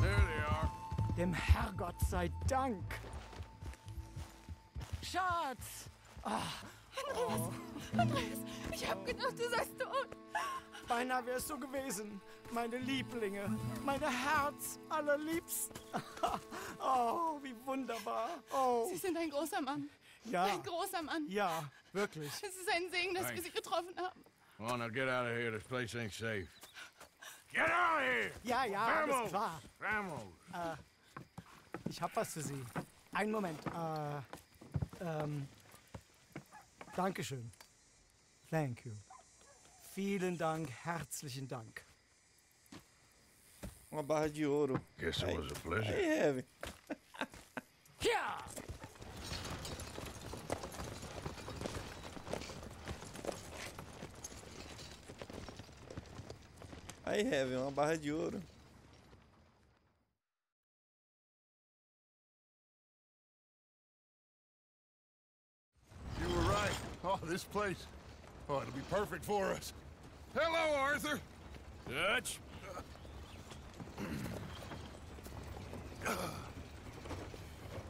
There they are. Dem Herrgott sei Dank. Schatz! Ah. Andreas, ich hab gedacht, du seist tot. Beinahe wär's so gewesen. Meine Lieblinge, meine Herz allerliebsten. Oh, wie wunderbar. Oh. Sie sind ein großer Mann. Ja. Ein großer Mann. Ja, wirklich. Es ist ein Segen, dass wir Sie getroffen haben. Well, now get out of here. This place ain't safe. Get out of here! Ja, ja, Vamos! alles klar. Vamos! Ich hab was für Sie. Einen Moment. Dankeschön. Thank you. Vielen Dank, herzlichen Dank. Uma barra de ouro. Guess it was a pleasure. Aí, Heavy. Ja! Aí, Heavy, uma barra de ouro. You were right. Oh, this place. Oh, it'll be perfect for us. Hello, Arthur. Dutch?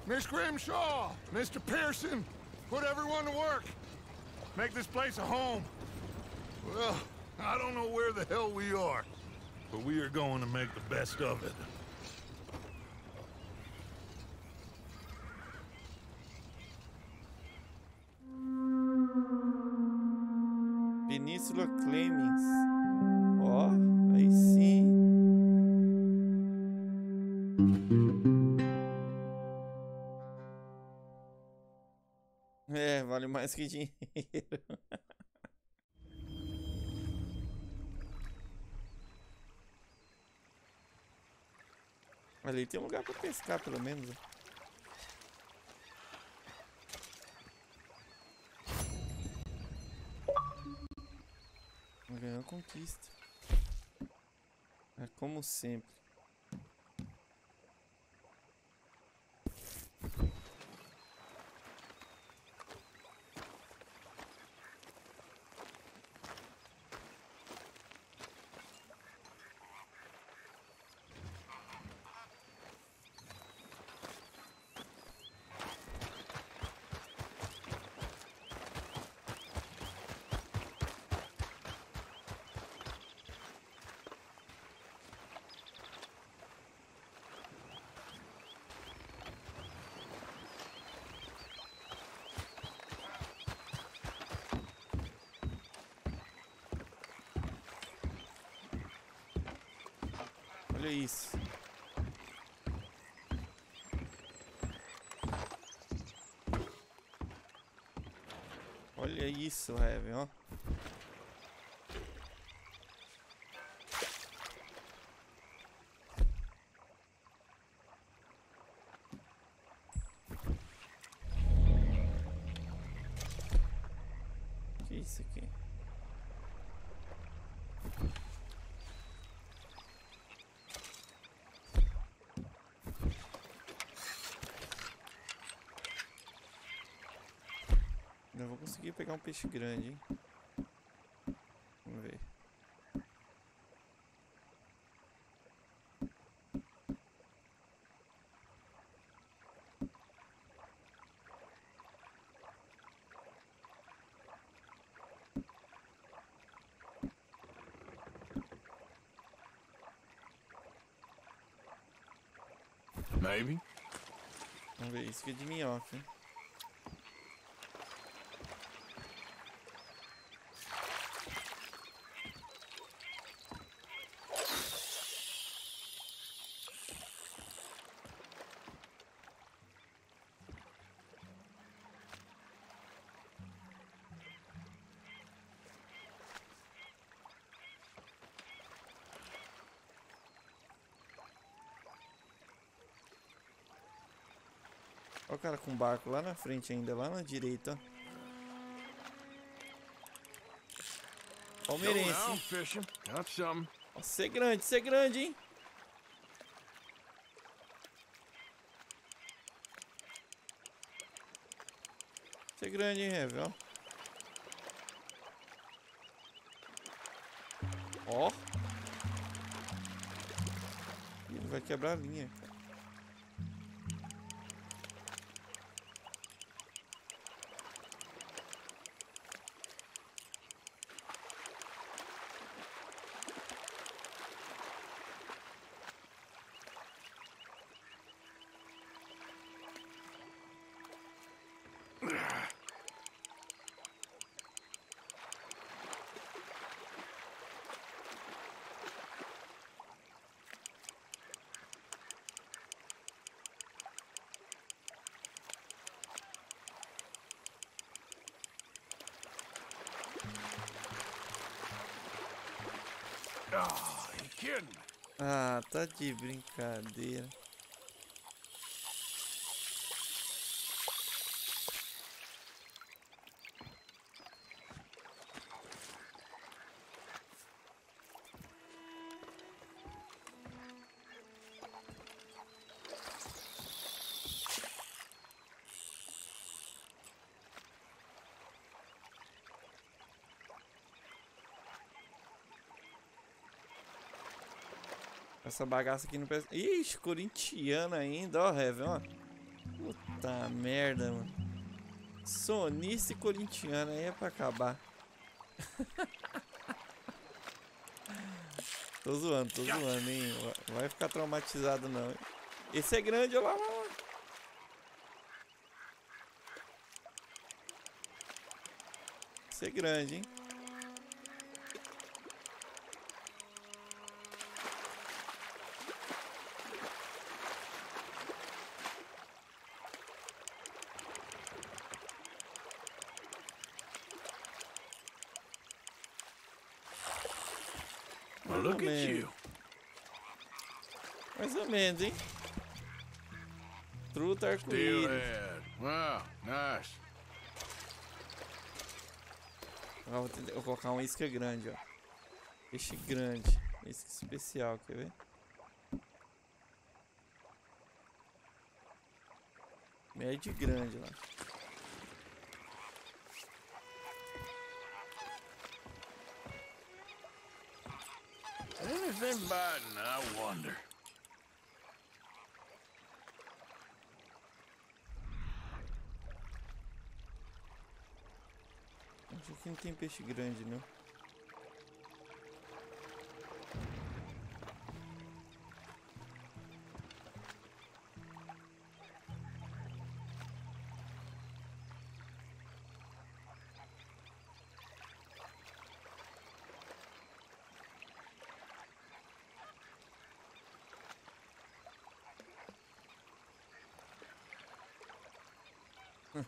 Miss Grimshaw, Mr. Pearson, put everyone to work. Make this place a home. Well, I don't know where the hell we are, but we are going to make the best of it. Península Clemens. Ó, aí sim. É, vale mais que dinheiro. Ali tem um lugar pra pescar, pelo menos. Ganhou a conquista. É como sempre. Olha isso. Olha isso, Heavy, ó. Que isso aqui? Eu vou conseguir pegar um peixe grande, hein? Vamos ver. Maybe. Vamos ver, isca de minhoca, hein? Olha o cara com barco lá na frente ainda, lá na direita. Palmeirense. Nossa, ser grande, hein? Ser grande, hein, Heavy, ó. Ó. Ele vai quebrar a linha. Ah, tá de brincadeira. Essa bagaça aqui não pensa. Ixi, corintiano ainda, ó, Heaven, ó. Puta merda, mano. Sonista e corintiano aí é pra acabar. Tô zoando, hein. Não vai ficar traumatizado, não. Esse é grande, olha lá. Esse é grande, hein. Look at you. Mais ou menos, hein? Truta arco-íris. Wow, nice. Vou colocar uma isca grande, ó. Peixe grande. Isca especial, quer ver? Médio e grande lá. Anything biting, I wonder. Acho que não tem peixe grande, não.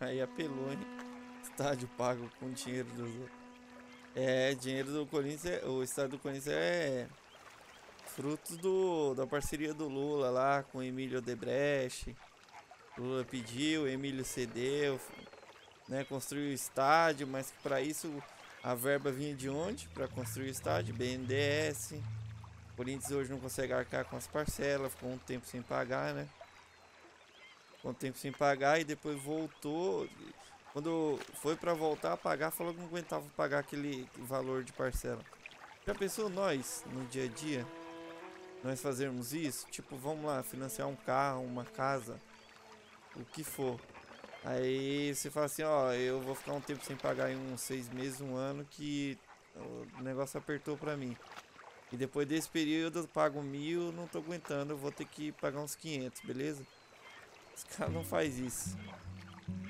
Aí apelou, hein? Estádio pago com dinheiro dos outros. É, dinheiro do Corinthians. O estádio do Corinthians é fruto da parceria do Lula lá com o Emílio Odebrecht. Lula pediu, Emílio cedeu, né? Construiu o estádio, mas para isso a verba vinha de onde? Para construir o estádio? BNDES. O Corinthians hoje não consegue arcar com as parcelas, ficou um tempo sem pagar, né? E depois voltou. Quando foi pra voltar a pagar, falou que não aguentava pagar aquele valor de parcela. Já pensou nós, no dia a dia, nós fazermos isso? Tipo, vamos lá, financiar um carro, uma casa, o que for. Aí você fala assim, ó, eu vou ficar um tempo sem pagar em uns 6 meses, um ano, que o negócio apertou pra mim. E depois desse período eu pago 1.000, não tô aguentando, eu vou ter que pagar uns 500, beleza? Os caras não faz isso.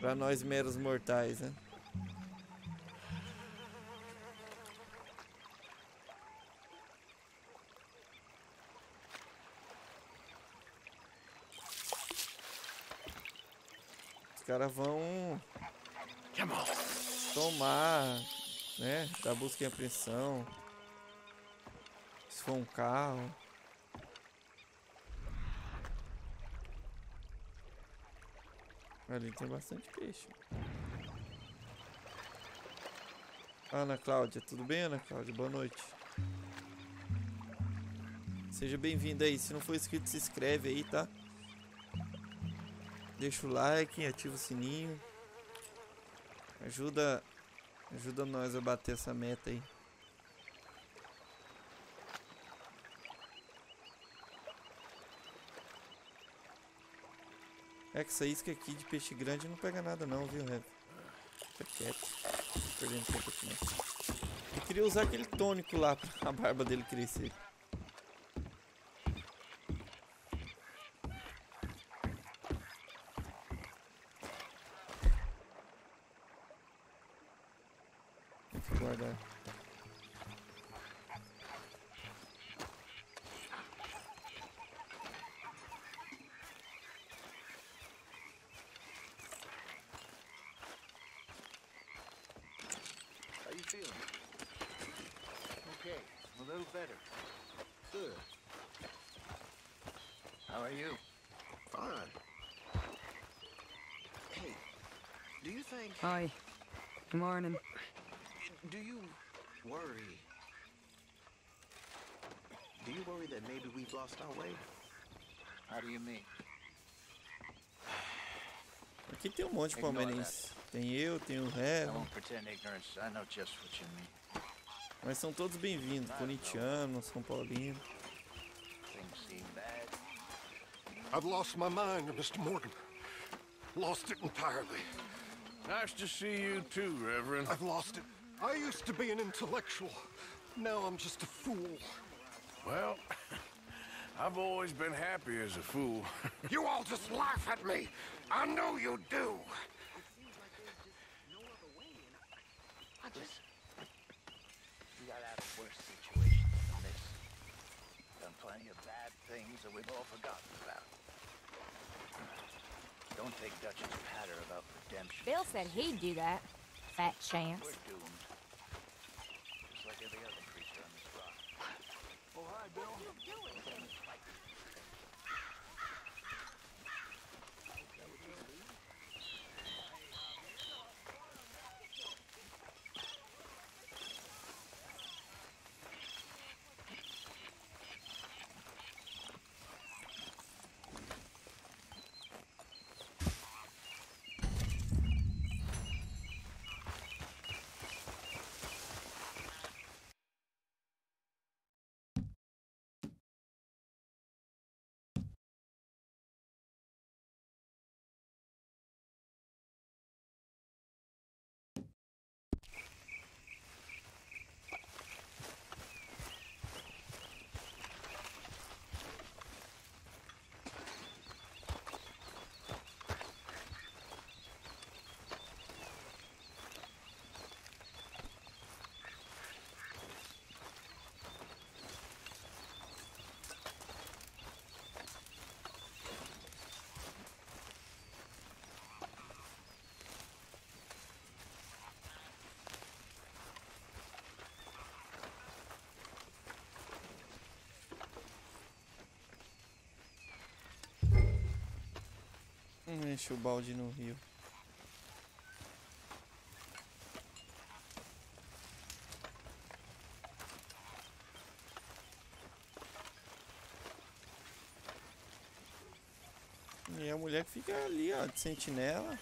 Pra nós meros mortais, né? Os caras vão tomar, né? Da busca e apreensão. Se for um carro. Ali tem bastante peixe. Ana Cláudia, tudo bem, Ana Cláudia? Boa noite. Seja bem-vinda aí. Se não for inscrito, se inscreve aí, tá? Deixa o like, ativa o sininho. Ajuda nós a bater essa meta aí. É que essa isca aqui de peixe grande não pega nada não, viu, Rev? Fica quieto. Tô perdendo tempo aqui não. Eu queria usar aquele tônico lá pra a barba dele crescer. Tem que guardar. Okay, a little better. Good. How are you? Fine. Hey, do you think... Hi. Good morning. Do you worry? Do you worry that maybe we've lost our way? How do you mean? Aqui tem monte de palmeirense. Tem eu, tem o Rev. Mas são todos bem-vindos. Corintianos, São Paulino. I've lost my mind, Mr. Morgan. Lost it entirely. Nice to see you too, Reverend. I've lost it. I used to be an intellectual. Now I'm just a fool. Well, I've always been happy as a fool. You all just laugh at me. I know you do. We got out of worse situations than this. Done plenty of bad things that we've all forgotten about. Don't take Dutch's patter about redemption. Bill said he'd do that. Fat chance. We're doomed. Just like every other creature on this rock. Oh, hi, Bill. What are you doing? Enche o balde no rio. E a mulher que fica ali, ó, de sentinela.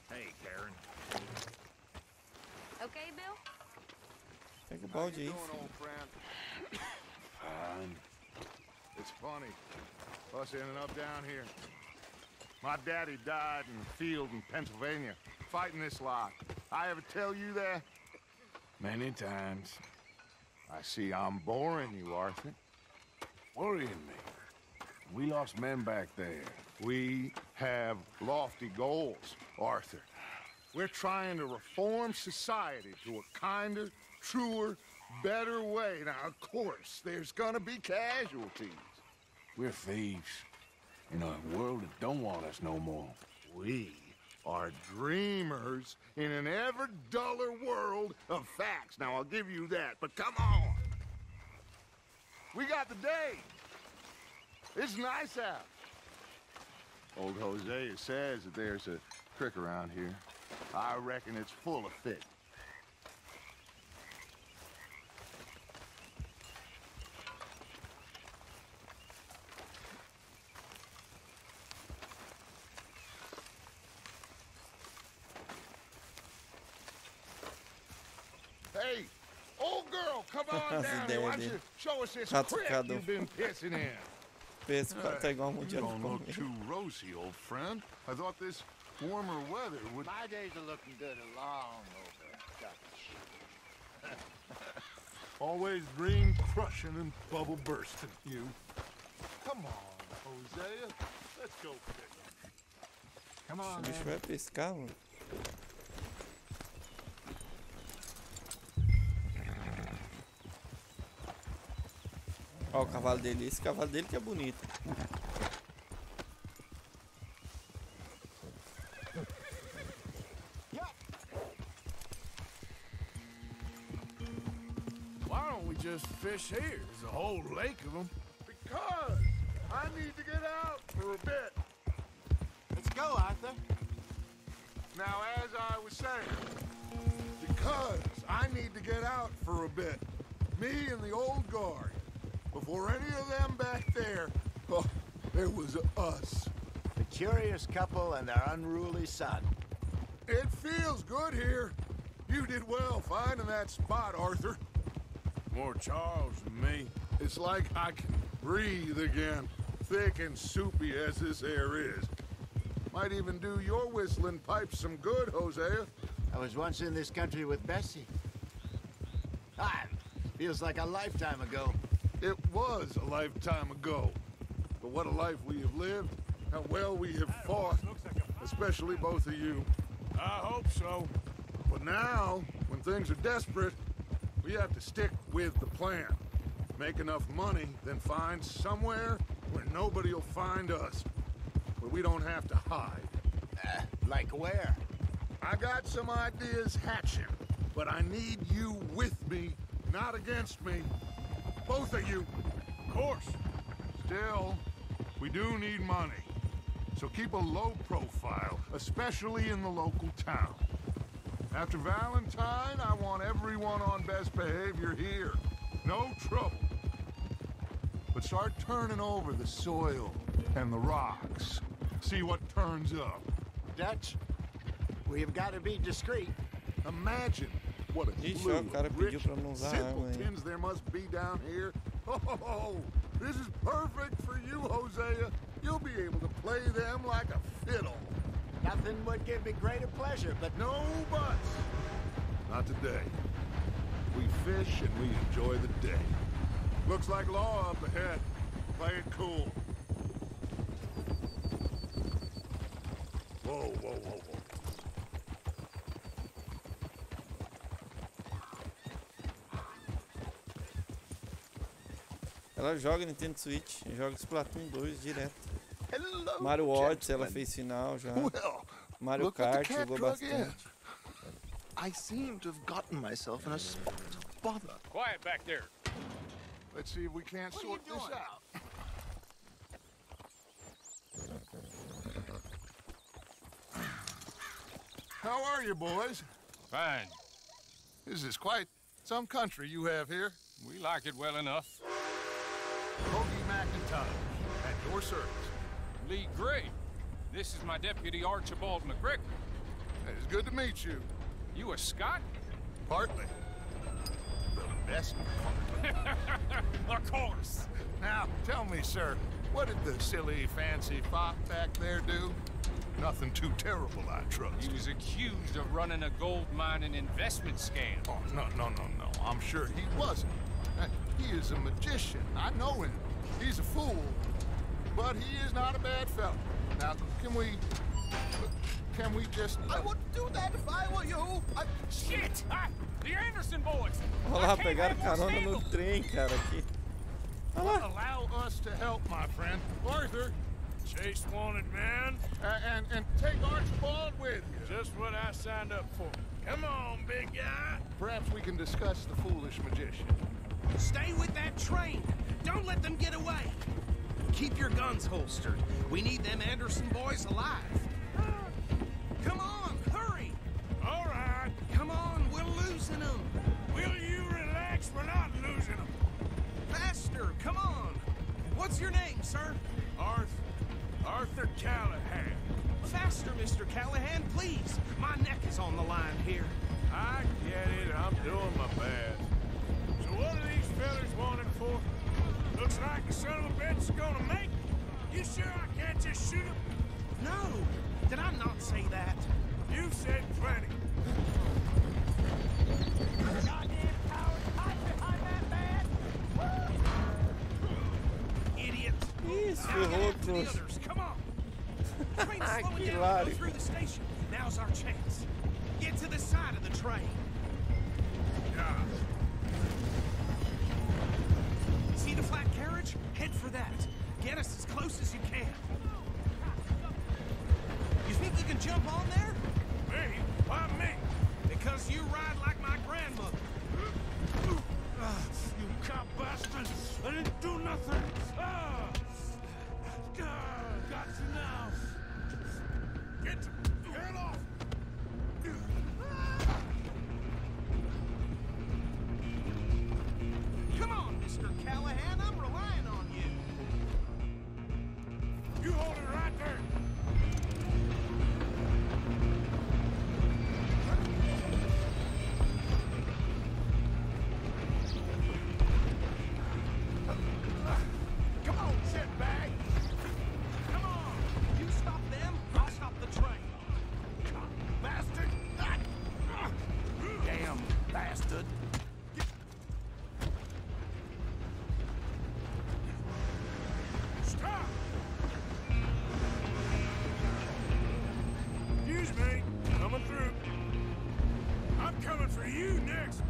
Hey, Karen. Okay, Bill? Pega o balde aí. Fine. It's funny, us ending up down here. My daddy died in the field in Pennsylvania, fighting this lot. I ever tell you that? Many times. I see I'm boring you, Arthur. Worrying me. We lost men back there. We have lofty goals, Arthur. We're trying to reform society to a kinder, truer, better way. Now, of course, there's gonna be casualties. We're thieves in a world that don't want us no more. We are dreamers in an ever duller world of facts. Now, I'll give you that, but come on. We got the day. It's nice out. Old Hosea says that there's a creek around here. I reckon it's full of fish. Hey, old girl, come on down here. Why don't you show us this creek you've been pissing in? Pensa que tá igual um You dia don't look too rosy, old friend. I thought this warmer weather would... My days are looking good and long over. Always dream crushing and bubble bursting, you. Come on, Hosea. Let's go fishing. Come on, O bicho man. vai pescar, mano. Ó o cavalo dele, esse cavalo dele que é bonito. Why don't we just fish here? There's a whole lake of them. Because I need to get out for a bit. Let's go, Arthur. Now, as I was saying, because I need to get out for a bit. Me and the old guard. Before any of them back there, oh, there was us. The curious couple and their unruly son. It feels good here. You did well finding that spot, Arthur. More Charles than me. It's like I can breathe again, thick and soupy as this air is. Might even do your whistling pipes some good, Hosea. I was once in this country with Bessie. Feels like a lifetime ago. It was a lifetime ago. But what a life we have lived, how well we have fought, especially both of you. I hope so. But now, when things are desperate, we have to stick with the plan. Make enough money, then find somewhere where nobody will find us. Where we don't have to hide. Like where? I got some ideas hatching, but I need you with me, not against me. Both of you. Of course. Still, we do need money. So keep a low profile, especially in the local town. After Valentine, I want everyone on best behavior here. No trouble. But start turning over the soil and the rocks. See what turns up. Dutch, we've got to be discreet. Imagine what a Ixi, ó, slew o cara of pediu rich pra não usar arma aí. simpletons there must be down here. Oh, this is perfect for you, Hosea. You'll be able to play them like a fiddle. Nothing would give me greater pleasure, but No buts. Not today. We fish and we enjoy the day. Looks like law up ahead. Play it cool. Whoa, whoa, whoa, whoa. Ela joga Nintendo Switch, joga Splatoon 2 direto. hello, Mario Odyssey, ela gentlemen. fez final já. Well, Mario look what the Kart, cat jogou drug in. bastante. I seem to have gotten myself in a spot of bother. Quiet back there. Let's see if we can't sort this out. How are you, boys? Fine. This is quite some country you have here. We like it well enough. Cody McIntyre, at your service. Lee Gray. This is my deputy Archibald McGregor. It's good to meet you. You a Scot? Partly. The best part. Of course. Now, tell me, sir, what did the silly, fancy fop back there do? Nothing too terrible, I trust. He was accused of running a gold mine and investment scam. Oh, no. I'm sure he wasn't. He is a magician. I know him. He's a fool, but he is not a bad fellow. Now, can we just... I wouldn't do that if I were you. Shit! The Anderson boys! Olha lá, pegaram carona no trem, cara, aqui. Olha lá. Allow us to help, my friend. Arthur, Chase wanted man. and take Archibald with you. Just what I signed up for. Come on, big guy. Perhaps we can discuss the foolish magician. Stay with that train. Don't let them get away. Keep your guns holstered. We need them Anderson boys alive. Come on, hurry! All right. Come on, we're losing them. Will you relax? We're not losing them. Faster, come on. What's your name, sir? Arthur Callahan. Faster, Mr. Callahan, please. My neck is on the line here. I get it. I'm doing my best. So what are these fellas wanted for? Looks like the son of a bitch is gonna make it. You sure I can't just shoot him? No. Did I not say that? You said plenty. Goddamn coward, hide behind that man! Idiots! Isso, Now get after the outros. others, come on! Train's slowing Que down, go hilário. through the station. Now's our chance. Get to the side of the train. See the flat carriage? Head for that. Get us as close as you can. You think you can jump on there? Me? Why me? Because you ride like my grandmother. You cop bastard! I didn't do nothing! Got you now! Get the head off! Come on, Mr. Callahan, I'm relying on you. You hold it right there! Come on, shitbag! Come on! You stop them, I'll stop the train. Bastard! Damn bastard! Stop! Excuse me, coming through. I'm coming for you next.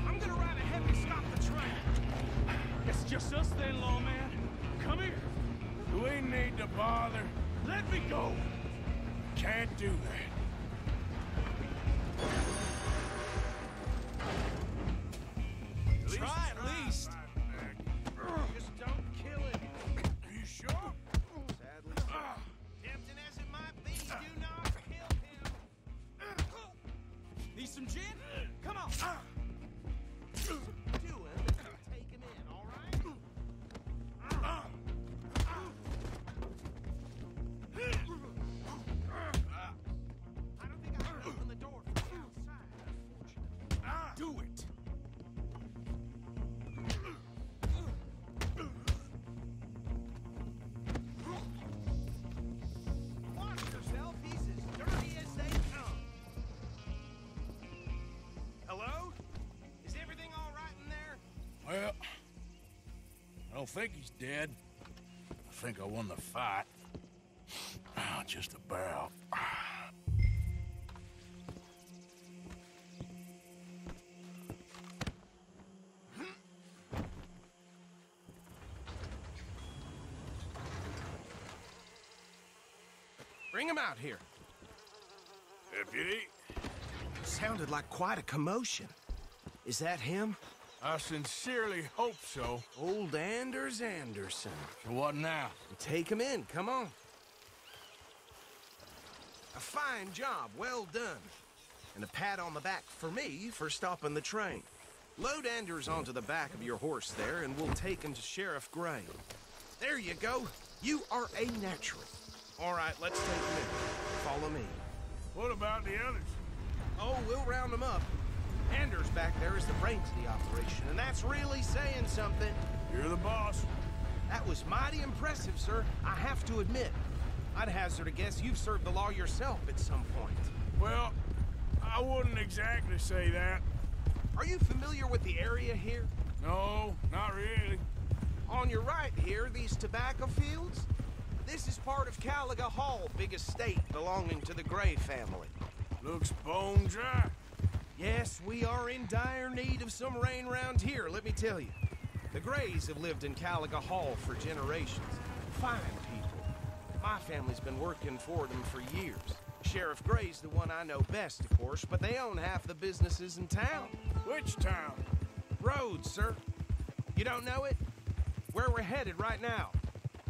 I'm gonna ride ahead and stop the train. It's just us then, lawman. Come here. Do we need to bother? Let me go. Can't do that. Try at least. Just don't kill him. Are you sure? Sadly, tempting as it might be, do not kill him. Need some gin? Come on. Do him and take him in, all right? I don't think I can open the door from the outside, unfortunately. Do it. Watch yourself, he's as dirty as they come. Hello? Is everything all right in there? Well, I don't think he's dead. I think I won the fight. Just about. Bring him out here. Deputy, Sounded like quite a commotion. Is that him? I sincerely hope so. Old Anders Anderson. So what now? Take him in, come on. A fine job, well done. And a pat on the back for me for stopping the train. Load Anders onto the back of your horse there, and we'll take him to Sheriff Gray. There you go. You are a natural. All right, let's take him in. Follow me. What about the others? Oh, we'll round them up. Anders back there is the brains of the operation, and that's really saying something. You're the boss. That was mighty impressive, sir. I have to admit. I'd hazard a guess you've served the law yourself at some point. Well, I wouldn't exactly say that. Are you familiar with the area here? No, not really. On your right here, these tobacco fields? This is part of Caliga Hall, big estate belonging to the Gray family. Looks bone dry. Yes, we are in dire need of some rain round here, let me tell you. The Grays have lived in Caliga Hall for generations. Fine people. My family's been working for them for years. Sheriff Gray's the one I know best, of course, but they own half the businesses in town. Which town? Rhodes, sir. You don't know it? Where we're headed right now.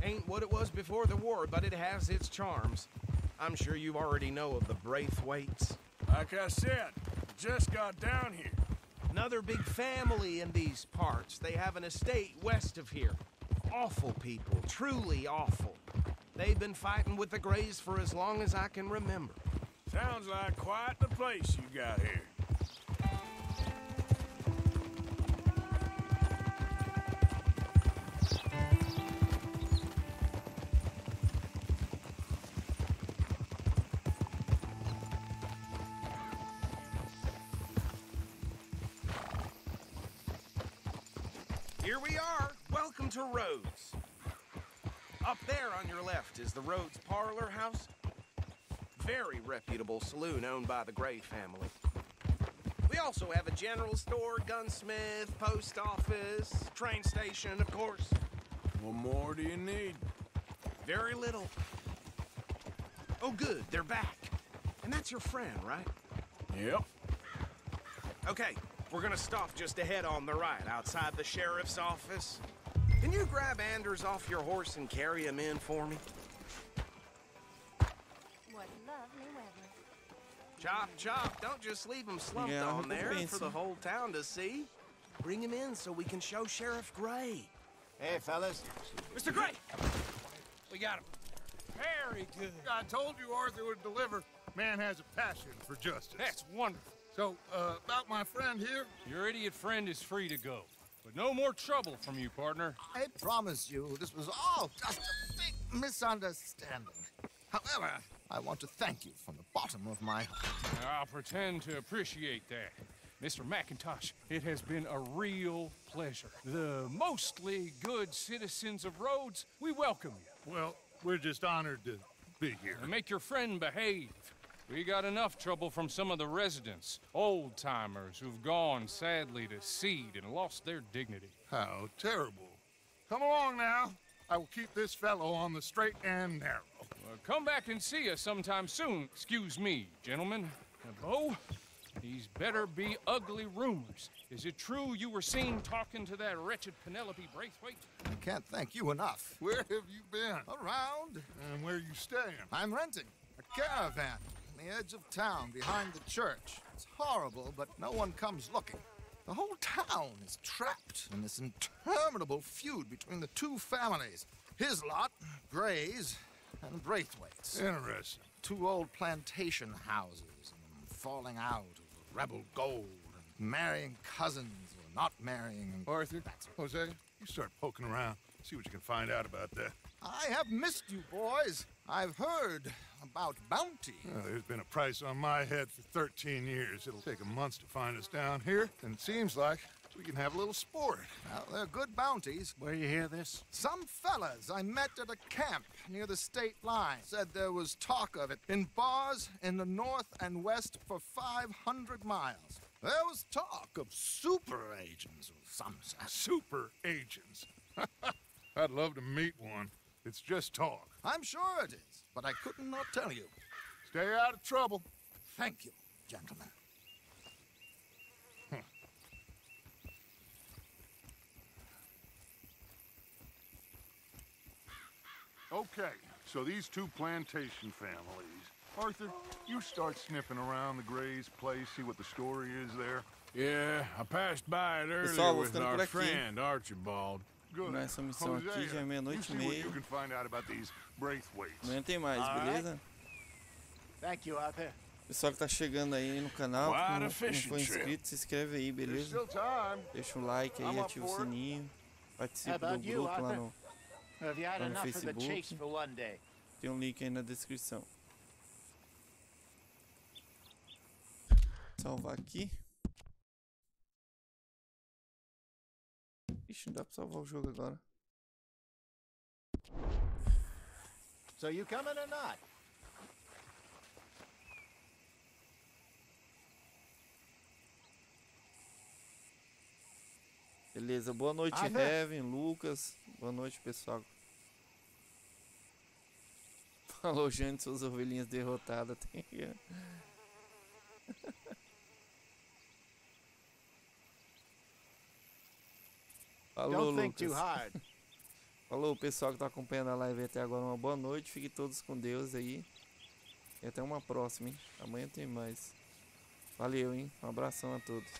Ain't what it was before the war, but it has its charms. I'm sure you already know of the Braithwaites. Like I said, just got down here. Another big family in these parts. They have an estate west of here. Awful people, truly awful. They've been fighting with the Grays for as long as I can remember. Sounds like quite the place you got here. Here we are. Welcome to Rhodes. Up there on your left is the Rhodes Parlor House. Very reputable saloon owned by the Gray family. We also have a general store, gunsmith, post office, train station, of course. What more do you need? Very little. Oh, good. They're back. And that's your friend, right? Yep. Okay. We're gonna stop just ahead on the right, outside the sheriff's office. Can you grab Anders off your horse and carry him in for me? What lovely weather. Chop, chop. Don't just leave him slumped on there for the whole town to see. Bring him in so we can show Sheriff Gray. Hey, fellas. Mr. Gray! We got him. Very good. I told you Arthur would deliver. Man has a passion for justice. That's wonderful. So, about my friend here? Your idiot friend is free to go. But no more trouble from you, partner. I promise you, this was all just a big misunderstanding. However, I want to thank you from the bottom of my heart. I'll pretend to appreciate that. Mr. McIntosh, it has been a real pleasure. The mostly good citizens of Rhodes, we welcome you. Well, we're just honored to be here. And make your friend behave. We got enough trouble from some of the residents, old-timers who've gone, sadly, to seed and lost their dignity. How terrible. Come along now. I will keep this fellow on the straight and narrow. Come back and see us sometime soon. Excuse me, gentlemen. Bo, these better be ugly rumors. Is it true you were seen talking to that wretched Penelope Braithwaite? I can't thank you enough. Where have you been? Around. And where you staying? I'm renting a caravan. The edge of town, behind the church. It's horrible, but no one comes looking. The whole town is trapped in this interminable feud between the two families. His lot, Gray's, and Braithwaite's. Interesting. Two old plantation houses, and falling out over rebel gold, and marrying cousins, or not marrying. And Arthur, Jose, you start poking around. See what you can find out about that. I have missed you, boys. I've heard about bounty. There's been a price on my head for 13 years. It'll take a month to find us down here, and it seems like we can have a little sport. Well, they're good bounties. Where you hear this? Some fellas I met at a camp near the state line said there was talk of it in bars in the north and west for 500 miles. There was talk of super agents of some sort. Super agents? I'd love to meet one. It's just talk. I'm sure it is, but I couldn't not tell you. Stay out of trouble. Thank you, gentlemen. Okay, so these two plantation families. Arthur, you start sniffing around the Gray's place, see what the story is there. Yeah, I passed by it earlier Pessoal, vou with ficando our por aqui. friend, Archibald. Good. Nessa missão aqui já é meia-noite e meia. You can find out about these Braithwaites. Amanhã tem mais, beleza? Thank you, Arthur. Pessoal que tá chegando aí no canal, que não foi inscrito, se inscreve aí, beleza? Deixa um like aí, ativa o sininho. Participe do grupo lá no Facebook. Tem um link aí na descrição. Salvar aqui. Ixi, não dá pra salvar o jogo agora. So you coming or not? Beleza, boa noite, Heaven, Lucas. Boa noite, pessoal. Falou, gente, suas ovelhinhas derrotadas. Falou, Lucas. Falou, pessoal que tá acompanhando a live até agora. Uma boa noite. Fiquem todos com Deus aí. E até uma próxima, hein? Amanhã tem mais. Valeu, hein? Um abração a todos.